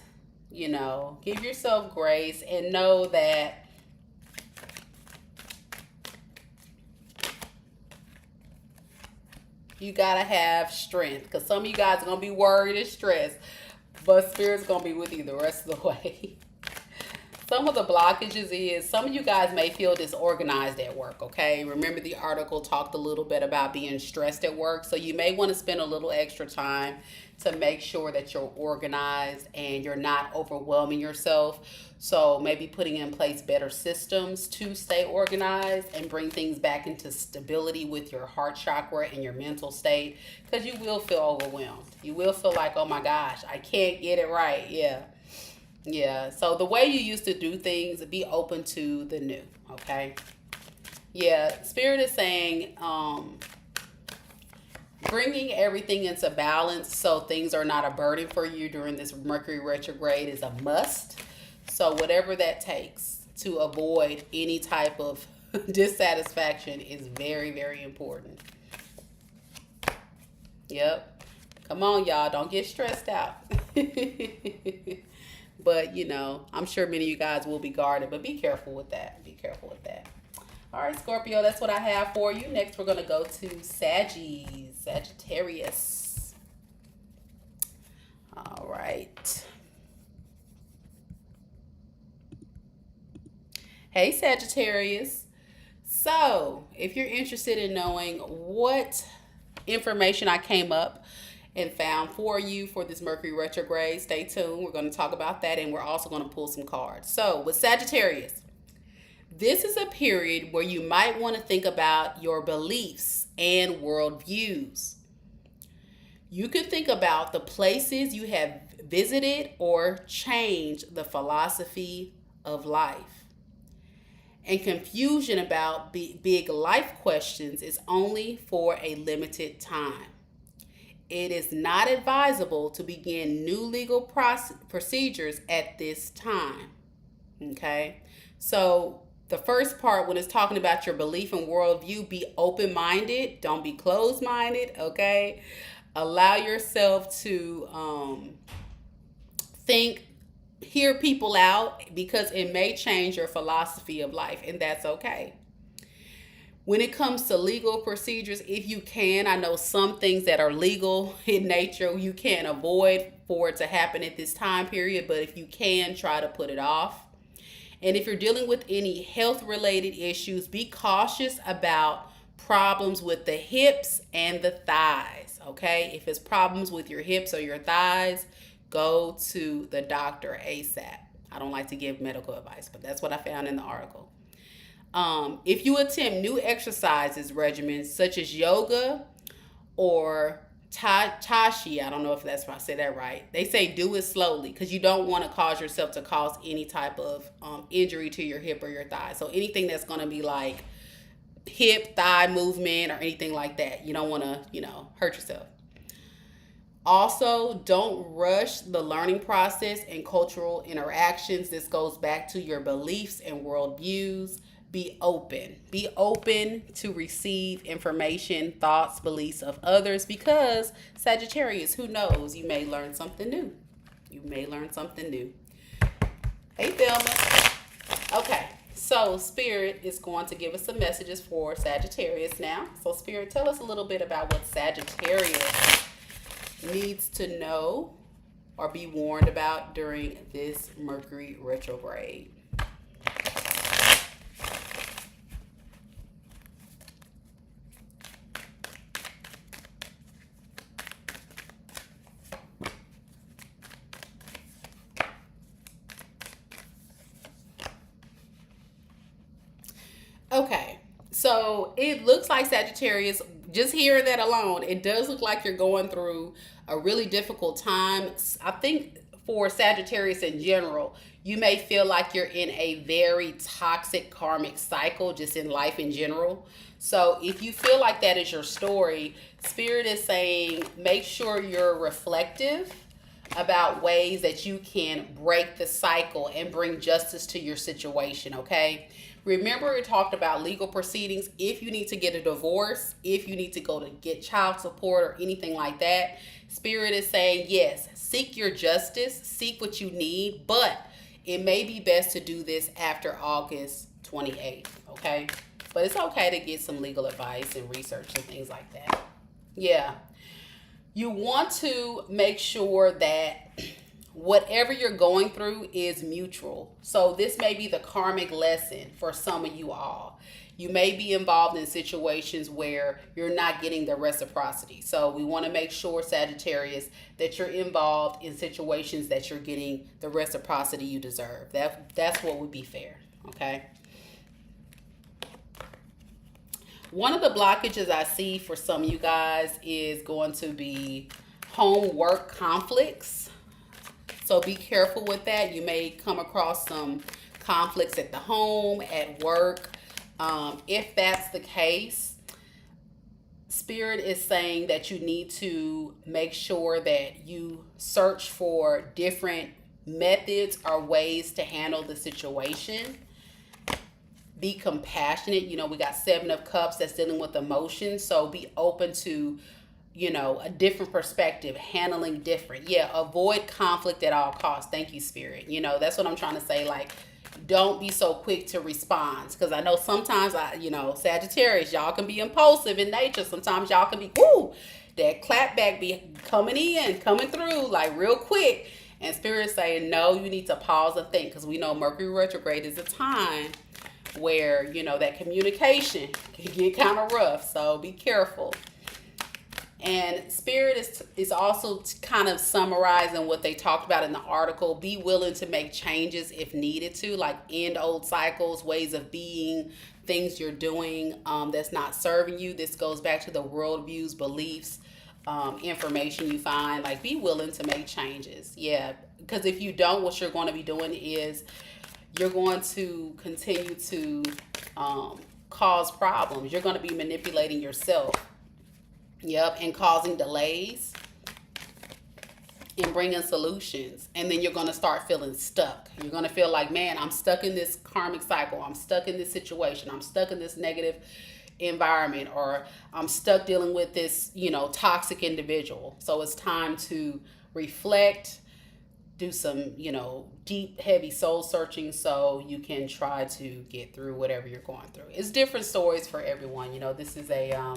give yourself grace and know that you got to have strength, because some of you guys are going to be worried and stressed, but Spirit's going to be with you the rest of the way. Some of the blockages is some of you guys may feel disorganized at work, okay? Remember the article talked a little bit about being stressed at work, so you may want to spend a little extra time to make sure that you're organized and you're not overwhelming yourself. So maybe putting in place better systems to stay organized and bring things back into stability with your heart chakra and your mental state, because you will feel overwhelmed. You will feel like, oh my gosh, I can't get it right. Yeah. So the way you used to do things, be open to the new, okay? Yeah, Spirit is saying bringing everything into balance so things are not a burden for you during this Mercury retrograde is a must. So whatever that takes to avoid any type of dissatisfaction is very, very important. Yep. Come on, y'all. Don't get stressed out. But, I'm sure many of you guys will be guarded, but be careful with that. Be careful with that. All right, Scorpio, that's what I have for you. Next, we're going to go to Sagittarius. All right. Hey, Sagittarius. So, if you're interested in knowing what information I came up and found for you for this Mercury retrograde, stay tuned. We're going to talk about that, and we're also going to pull some cards. So, with Sagittarius, this is a period where you might want to think about your beliefs and worldviews. You can think about the places you have visited or changed the philosophy of life. And confusion about big life questions is only for a limited time. It is not advisable to begin new legal procedures at this time. Okay? So the first part, when it's talking about your belief and worldview, be open-minded. Don't be closed-minded, okay? Allow yourself to think, hear people out, because it may change your philosophy of life, and that's okay. When it comes to legal procedures, if you can, I know some things that are legal in nature you can't avoid for it to happen at this time period, but if you can, try to put it off. And if you're dealing with any health related issues, be cautious about problems with the hips and the thighs, okay? If it's problems with your hips or your thighs, go to the doctor ASAP. I don't like to give medical advice, but that's what I found in the article. If you attempt new exercises regimens such as yoga or tashi, I don't know if that's if I say that right. They say do it slowly because you don't want to cause yourself to cause any type of injury to your hip or your thigh. So anything that's going to be like hip, thigh movement or anything like that, you don't want to, hurt yourself. Also, don't rush the learning process and cultural interactions. This goes back to your beliefs and worldviews. Be open. Be open to receive information, thoughts, beliefs of others, because Sagittarius, who knows, you may learn something new. You may learn something new. Hey, Thelma. Okay, so Spirit is going to give us some messages for Sagittarius now. So Spirit, tell us a little bit about what Sagittarius needs to know or be warned about during this Mercury retrograde. Okay, so it looks like Sagittarius, just hearing that alone, it does look like you're going through a really difficult time. I think for Sagittarius in general, you may feel like you're in a very toxic karmic cycle just in life in general. So if you feel like that is your story, Spirit is saying make sure you're reflective about ways that you can break the cycle and bring justice to your situation, okay? Remember, it talked about legal proceedings. If you need to get a divorce, if you need to go to get child support or anything like that, Spirit is saying, yes, seek your justice, seek what you need, but it may be best to do this after August 28th, okay? But it's okay to get some legal advice and research and things like that. Yeah. You want to make sure that whatever you're going through is mutual. So this may be the karmic lesson for some of you all. You may be involved in situations where you're not getting the reciprocity. So we want to make sure, Sagittarius, that you're involved in situations that you're getting the reciprocity you deserve. That's what would be fair, okay? One of the blockages I see for some of you guys is going to be home-work conflicts. So be careful with that. You may come across some conflicts at the home, at work. If that's the case, Spirit is saying that you need to make sure that you search for different methods or ways to handle the situation. Be compassionate. We got 7 of Cups that's dealing with emotions. So be open to, a different perspective, handling different. Yeah, avoid conflict at all costs. Thank you, Spirit. That's what I'm trying to say. Like, don't be so quick to respond. Because I know sometimes, Sagittarius, y'all can be impulsive in nature. Sometimes y'all can be, that clapback be coming through, like real quick. And Spirit saying, no, you need to pause and think. Because we know Mercury retrograde is a time where, that communication can get kind of rough. So be careful. And Spirit is also kind of summarizing what they talked about in the article. Be willing to make changes if needed to, like end old cycles, ways of being, things you're doing that's not serving you. This goes back to the worldviews, beliefs, information you find. Like, be willing to make changes. Yeah, because if you don't, what you're going to be doing is you're going to continue to cause problems. You're going to be manipulating yourself. Yep, and causing delays. and bringing solutions. And then you're going to start feeling stuck. You're going to feel like, man, I'm stuck in this karmic cycle. I'm stuck in this situation. I'm stuck in this negative environment, or I'm stuck dealing with this, toxic individual. So it's time to reflect, do some, deep, heavy soul searching so you can try to get through whatever you're going through. It's different stories for everyone. This is a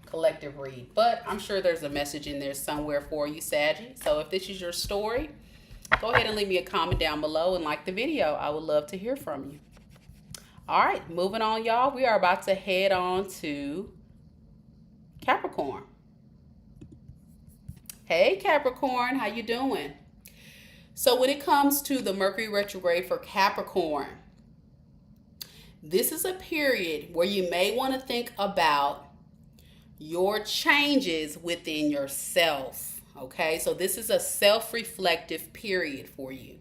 collective read, but I'm sure there's a message in there somewhere for you, Saggy. So if this is your story, go ahead and leave me a comment down below and like the video. I would love to hear from you. All right, moving on, y'all. We are about to head on to Capricorn. Hey, Capricorn, how you doing? So when it comes to the Mercury retrograde for Capricorn, this is a period where you may want to think about your changes within yourself. Okay, so this is a self-reflective period for you.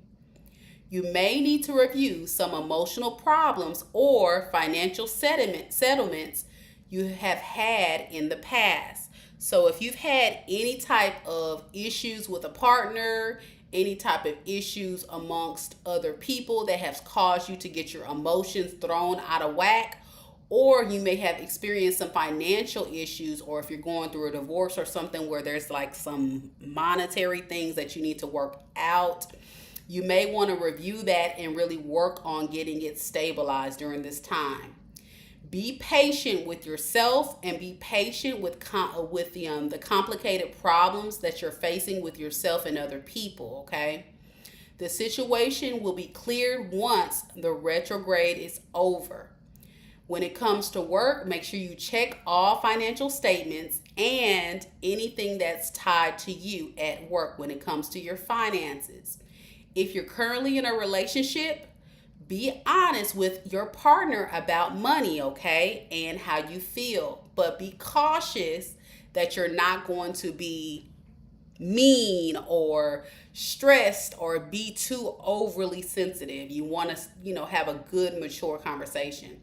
You may need to review some emotional problems or financial settlements you have had in the past. So if you've had any type of issues with a partner, any type of issues amongst other people that has caused you to get your emotions thrown out of whack, or you may have experienced some financial issues, or if you're going through a divorce or something where there's like some monetary things that you need to work out, you may want to review that and really work on getting it stabilized during this time. Be patient with yourself and be patient with the complicated problems that you're facing with yourself and other people, okay? The situation will be cleared once the retrograde is over. When it comes to work, make sure you check all financial statements and anything that's tied to you at work when it comes to your finances. If you're currently in a relationship, be honest with your partner about money, okay, and how you feel. But be cautious that you're not going to be mean or stressed or be too overly sensitive. You want to, have a good, mature conversation.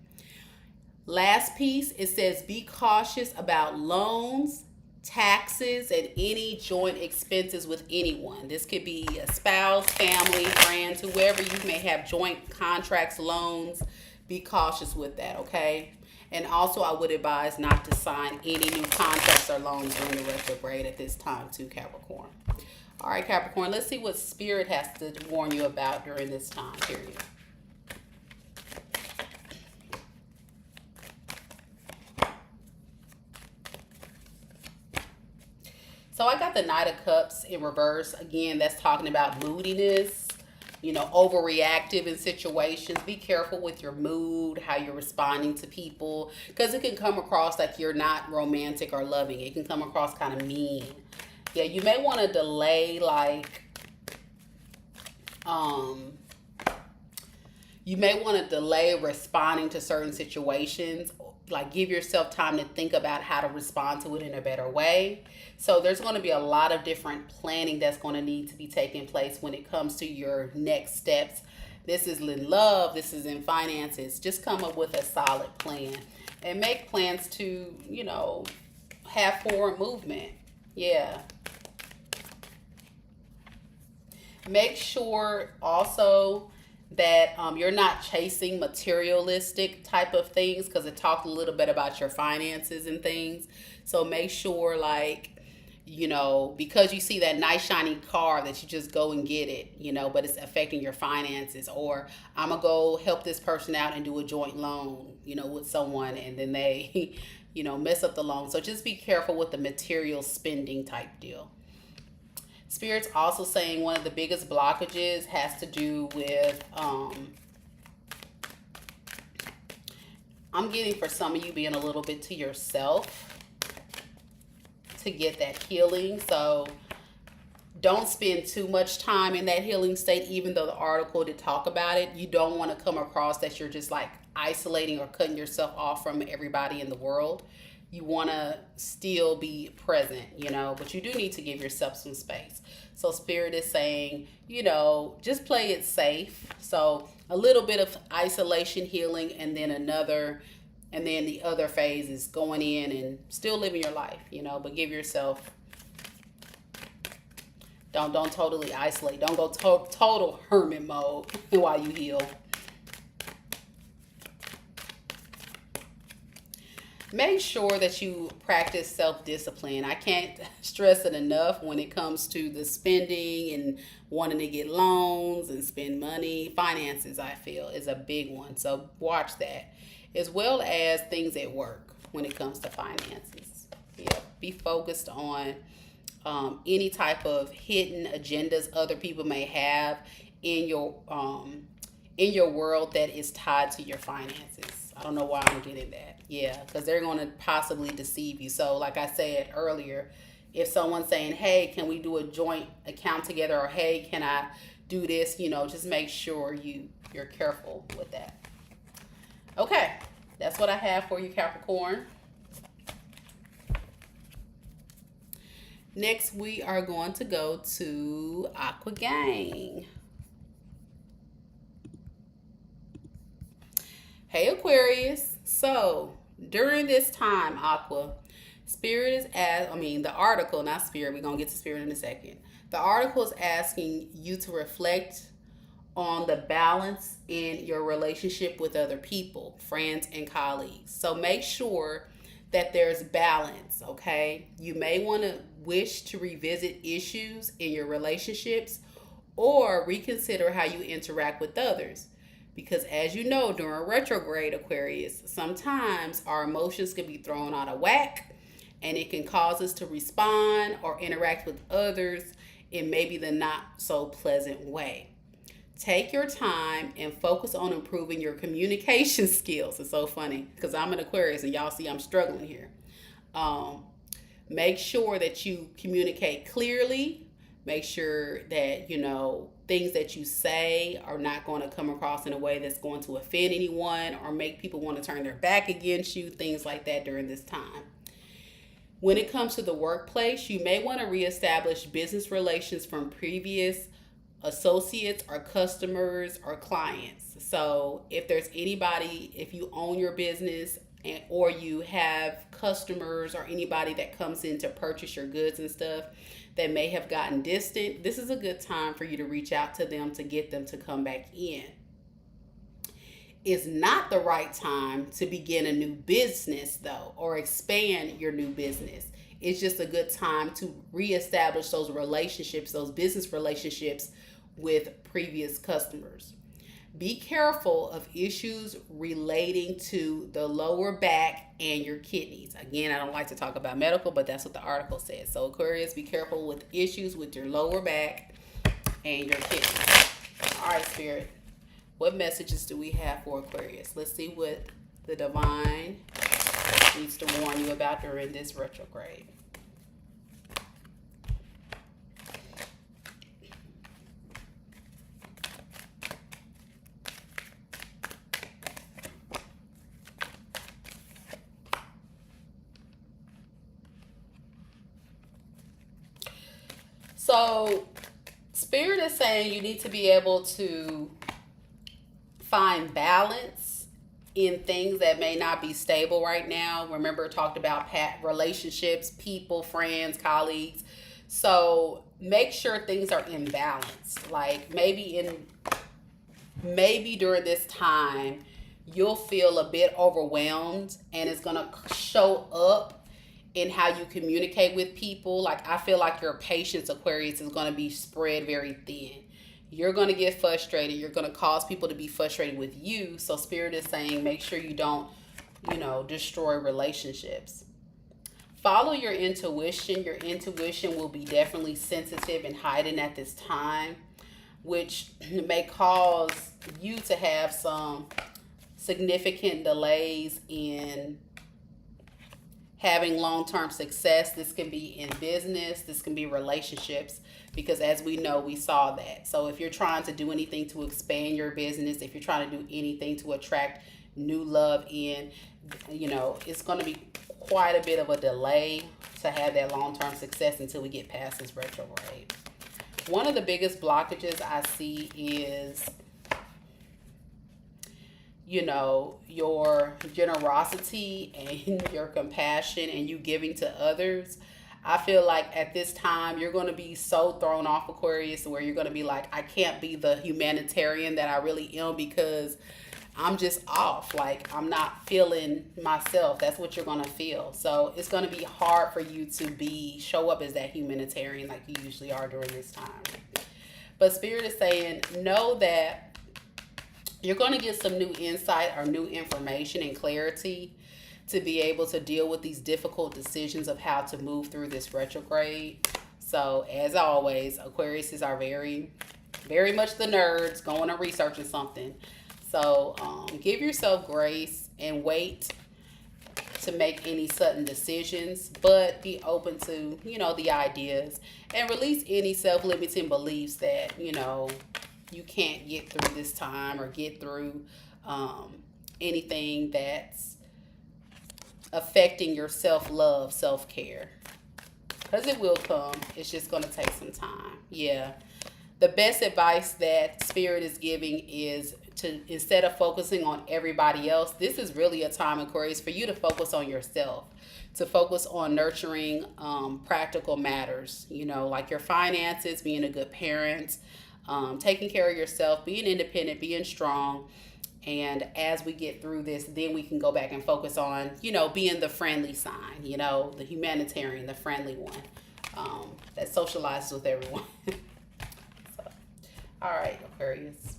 Last piece, it says be cautious about loans, taxes, and any joint expenses with anyone. This could be a spouse, family, friends, whoever you may have joint contracts, loans. Be cautious with that, okay? And also, I would advise not to sign any new contracts or loans during the retrograde at this time too, Capricorn. All right, Capricorn, let's see what Spirit has to warn you about during this time period. So I got the Knight of Cups in reverse. Again, that's talking about moodiness, overreactive in situations. Be careful with your mood, how you're responding to people, because it can come across like you're not romantic or loving. It can come across kind of mean. Yeah, you may want to delay, responding to certain situations. Like, give yourself time to think about how to respond to it in a better way. So there's going to be a lot of different planning that's going to need to be taking place when it comes to your next steps. This is in love. This is in finances. Just come up with a solid plan and make plans to, have forward movement. Yeah. Make sure also that you're not chasing materialistic type of things, because it talked a little bit about your finances and things. So make sure, because you see that nice shiny car, that you just go and get it, but it's affecting your finances. Or I'm going to go help this person out and do a joint loan, with someone, and then they, mess up the loan. So just be careful with the material spending type deal. Spirit's also saying one of the biggest blockages has to do with, I'm getting for some of you being a little bit to yourself to get that healing. So don't spend too much time in that healing state, even though the article did talk about it. You don't want to come across that you're just like isolating or cutting yourself off from everybody in the world. You want to still be present, but you do need to give yourself some space. So Spirit is saying, just play it safe. So a little bit of isolation healing, and then the other phase is going in and still living your life, but give yourself Don't totally isolate. Don't go total hermit mode while you heal. Make sure that you practice self-discipline. I can't stress it enough when it comes to the spending and wanting to get loans and spend money. Finances, I feel, is a big one. So watch that. As well as things at work when it comes to finances. Yeah, be focused on any type of hidden agendas other people may have in your world that is tied to your finances. I don't know why I'm getting that. Yeah, because they're going to possibly deceive you. So like I said earlier, if someone's saying, hey, can we do a joint account together, or hey, can I do this, just make sure you're careful with that. Okay, that's what I have for you, Capricorn. Next, we are going to go to Aqua Gang. Hey, Aquarius. So, during this time, Aqua, Spirit is the article, not Spirit. We're going to get to Spirit in a second. The article is asking you to reflect on the balance in your relationship with other people, friends, and colleagues. So, make sure that there's balance, okay? You may want to wish to revisit issues in your relationships or reconsider how you interact with others. Because as you know, during retrograde, Aquarius, sometimes our emotions can be thrown out of whack and it can cause us to respond or interact with others in maybe the not so pleasant way. Take your time and focus on improving your communication skills. It's so funny because I'm an Aquarius and y'all see I'm struggling here. Make sure that you communicate clearly. Make sure that, things that you say are not going to come across in a way that's going to offend anyone or make people want to turn their back against you, things like that during this time. When it comes to the workplace, you may want to reestablish business relations from previous associates or customers or clients. So if there's anybody, if you own your business or you have customers or anybody that comes in to purchase your goods and stuff that may have gotten distant, this is a good time for you to reach out to them to get them to come back in. It's not the right time to begin a new business though, or expand your new business. It's just a good time to reestablish those relationships, those business relationships with previous customers. Be careful of issues relating to the lower back and your kidneys. Again, I don't like to talk about medical, but that's what the article says. So Aquarius, be careful with issues with your lower back and your kidneys. All right, Spirit. What messages do we have for Aquarius? Let's see what the divine needs to warn you about during this retrograde. So, Spirit is saying you need to be able to find balance in things that may not be stable right now. Remember, I talked about relationships, people, friends, colleagues. So, make sure things are in balance. Like maybe during this time, you'll feel a bit overwhelmed and it's going to show up in how you communicate with people. Like I feel like your patience, Aquarius, is going to be spread very thin. You're going to get frustrated. You're going to cause people to be frustrated with you. So Spirit is saying make sure you don't, destroy relationships. Follow your intuition. Your intuition will be definitely sensitive and heightened at this time, which may cause you to have some significant delays in having long-term success. This can be in business, this can be relationships, because as we know, we saw that. So if you're trying to do anything to expand your business, if you're trying to do anything to attract new love in, it's going to be quite a bit of a delay to have that long-term success until we get past this retrograde. One of the biggest blockages I see is your generosity and your compassion and you giving to others. I feel like at this time you're going to be so thrown off, Aquarius, where you're going to be like, I can't be the humanitarian that I really am because I'm just off. Like, I'm not feeling myself. That's what you're going to feel. So it's going to be hard for you to show up as that humanitarian like you usually are during this time. But Spirit is saying, know that you're going to get some new insight or new information and clarity to be able to deal with these difficult decisions of how to move through this retrograde. So as always, Aquariuses are very, very much the nerds going and researching something. So give yourself grace and wait to make any sudden decisions, but be open to, the ideas, and release any self-limiting beliefs that, you can't get through this time or get through anything that's affecting your self-love, self-care. Because it will come. It's just going to take some time. Yeah. The best advice that Spirit is giving is to, instead of focusing on everybody else, this is really a time, Aquarius, for you to focus on yourself, to focus on nurturing practical matters, like your finances, being a good parent, taking care of yourself, being independent, being strong. And as we get through this, then we can go back and focus on, being the friendly sign, the humanitarian, the friendly one that socializes with everyone. So, all right, Aquarius.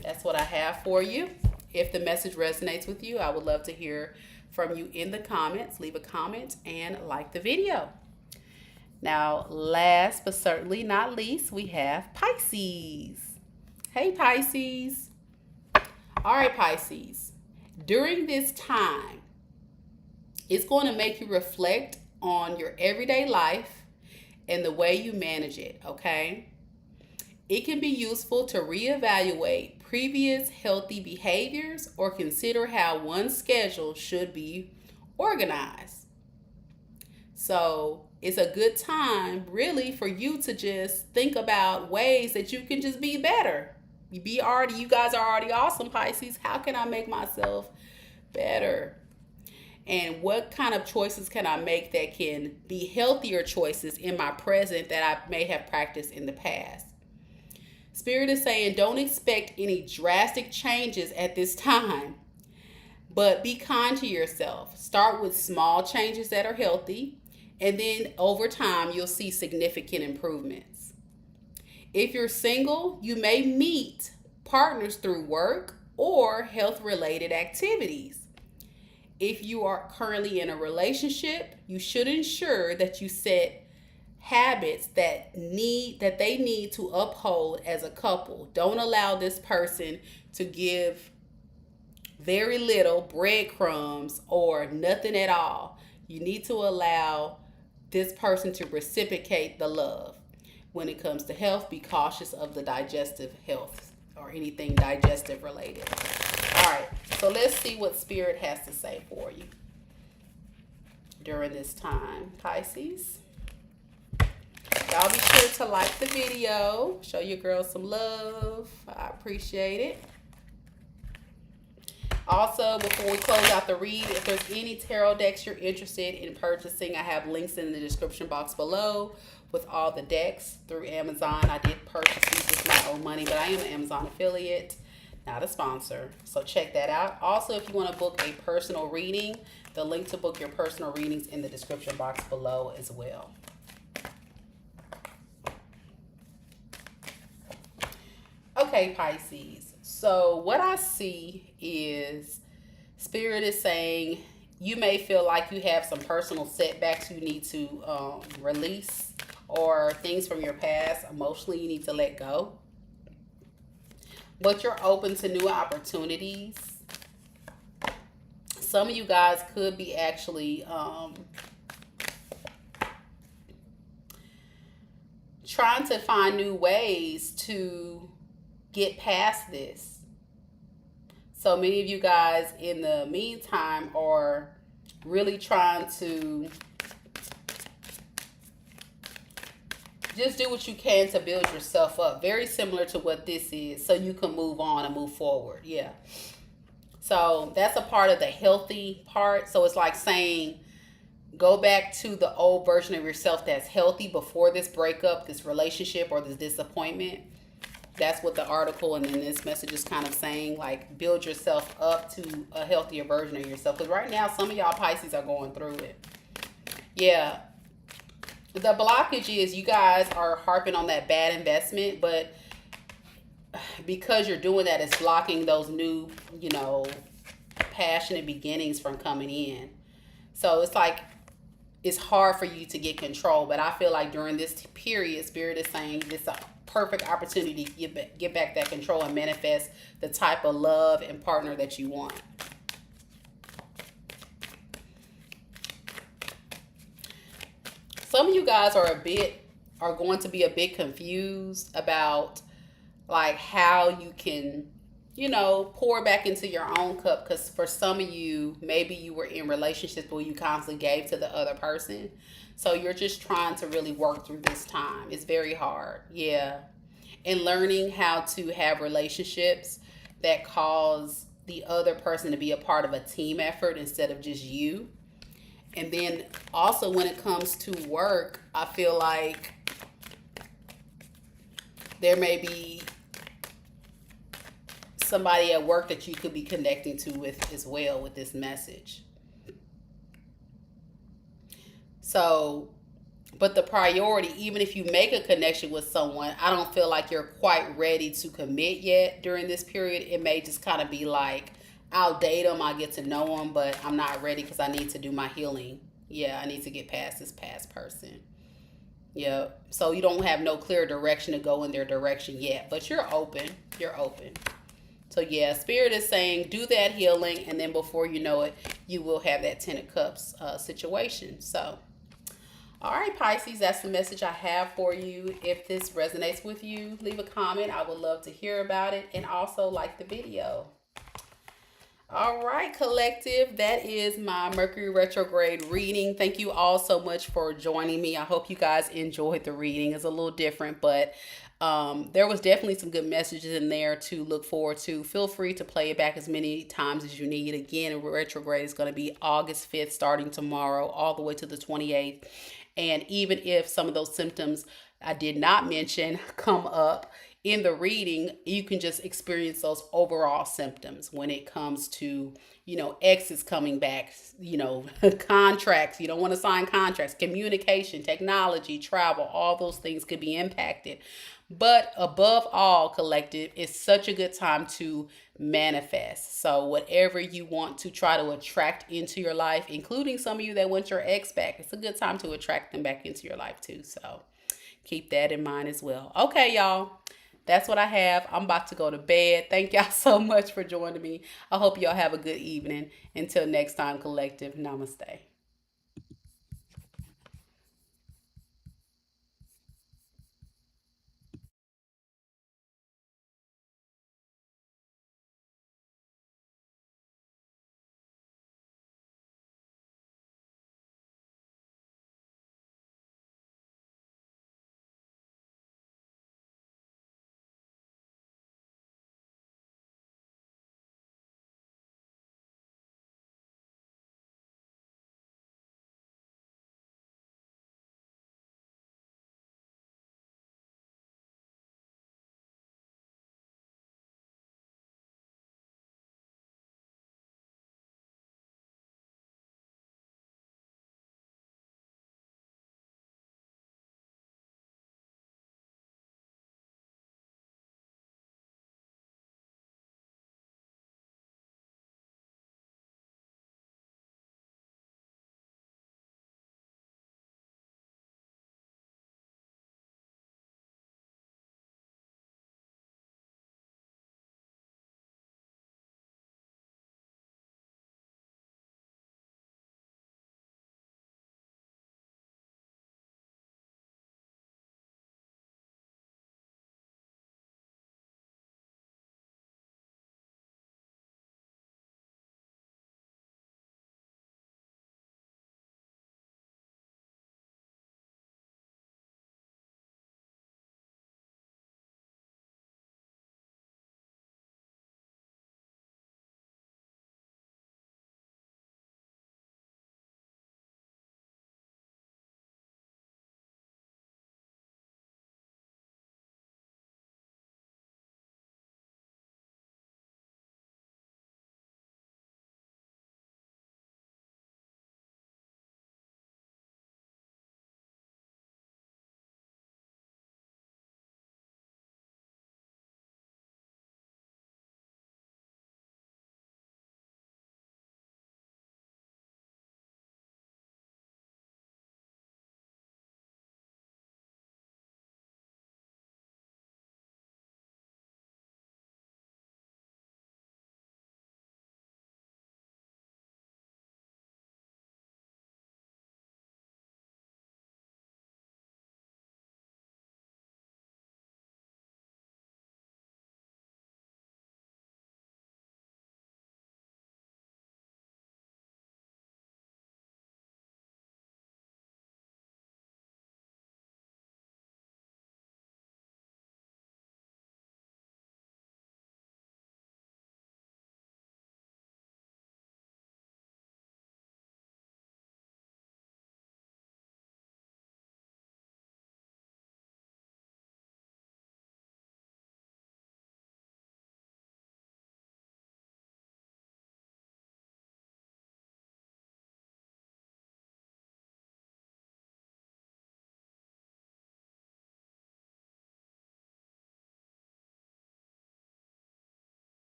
That's what I have for you. If the message resonates with you, I would love to hear from you in the comments. Leave a comment and like the video. Now, last but certainly not least, we have Pisces. Hey, Pisces. All right, Pisces. During this time, it's going to make you reflect on your everyday life and the way you manage it, okay? It can be useful to reevaluate previous healthy behaviors or consider how one's schedule should be organized. So it's a good time really for you to just think about ways that you can just be better. You guys are already awesome, Pisces. How can I make myself better? And what kind of choices can I make that can be healthier choices in my present that I may have practiced in the past? Spirit is saying don't expect any drastic changes at this time, but be kind to yourself. Start with small changes that are healthy, and then over time, you'll see significant improvements. If you're single, you may meet partners through work or health-related activities. If you are currently in a relationship, you should ensure that you set habits that they need to uphold as a couple. Don't allow this person to give very little breadcrumbs or nothing at all. You need to allow this person to reciprocate the love. When it comes to health, be cautious of the digestive health or anything digestive related. All right, so let's see what Spirit has to say for you during this time, Pisces. Y'all be sure to like the video. Show your girls some love. I appreciate it. Also, before we close out the read, if there's any tarot decks you're interested in purchasing, I have links in the description box below with all the decks through Amazon. I did purchase these with my own money, but I am an Amazon affiliate, not a sponsor. So check that out. Also, if you want to book a personal reading, the link to book your personal readings in the description box below as well. Okay, Pisces. So what I see is Spirit is saying you may feel like you have some personal setbacks you need to release, or things from your past emotionally you need to let go. But you're open to new opportunities. Some of you guys could be actually trying to find new ways to get past this. So many of you guys in the meantime are really trying to just do what you can to build yourself up. Very similar to what this is, so you can move on and move forward. Yeah. So that's a part of the healthy part. So it's like saying Go back to the old version of yourself that's healthy before this breakup, this relationship, or this disappointment. That's what the article and then this message is kind of saying. Like, build yourself up to a healthier version of yourself. Because right now, some of y'all Pisces are going through it. Yeah. The blockage is you guys are harping on that bad investment, but because you're doing that, it's blocking those new, passionate beginnings from coming in. So it's like, it's hard for you to get control. But I feel like during this period, Spirit is saying this is a perfect opportunity to get back that control and manifest the type of love and partner that you want. Some of you guys are going to be a bit confused about like how you can, pour back into your own cup. Because for some of you, maybe you were in relationships where you constantly gave to the other person. So you're just trying to really work through this time. It's very hard. Yeah. And learning how to have relationships that cause the other person to be a part of a team effort instead of just you. And then also when it comes to work, I feel like there may be somebody at work that you could be connecting to with as well with this message. So, but the priority, even if you make a connection with someone, I don't feel like you're quite ready to commit yet during this period. It may just kind of be like, I'll date them, I'll get to know them, but I'm not ready because I need to do my healing. Yeah, I need to get past this past person. Yeah, so you don't have no clear direction to go in their direction yet, but you're open. You're open. So yeah, Spirit is saying do that healing, and then before you know it, you will have that Ten of Cups situation. So, all right, Pisces, that's the message I have for you. If this resonates with you, leave a comment. I would love to hear about it, and also like the video. All right, collective, that is my Mercury retrograde reading. Thank you all so much for joining me. I hope you guys enjoyed the reading. It's a little different, but there was definitely some good messages in there to look forward to. Feel free to play it back as many times as you need. Again, retrograde is going to be August 5th, starting tomorrow, all the way to the 28th. And even if some of those symptoms I did not mention come up in the reading, you can just experience those overall symptoms when it comes to, exes coming back, contracts. You don't want to sign contracts, communication, technology, travel, all those things could be impacted. But above all, collective, it's such a good time to manifest. So whatever you want to try to attract into your life, including some of you that want your ex back, it's a good time to attract them back into your life too. So keep that in mind as well. Okay, y'all. That's what I have. I'm about to go to bed. Thank y'all so much for joining me. I hope y'all have a good evening. Until next time, collective. Namaste.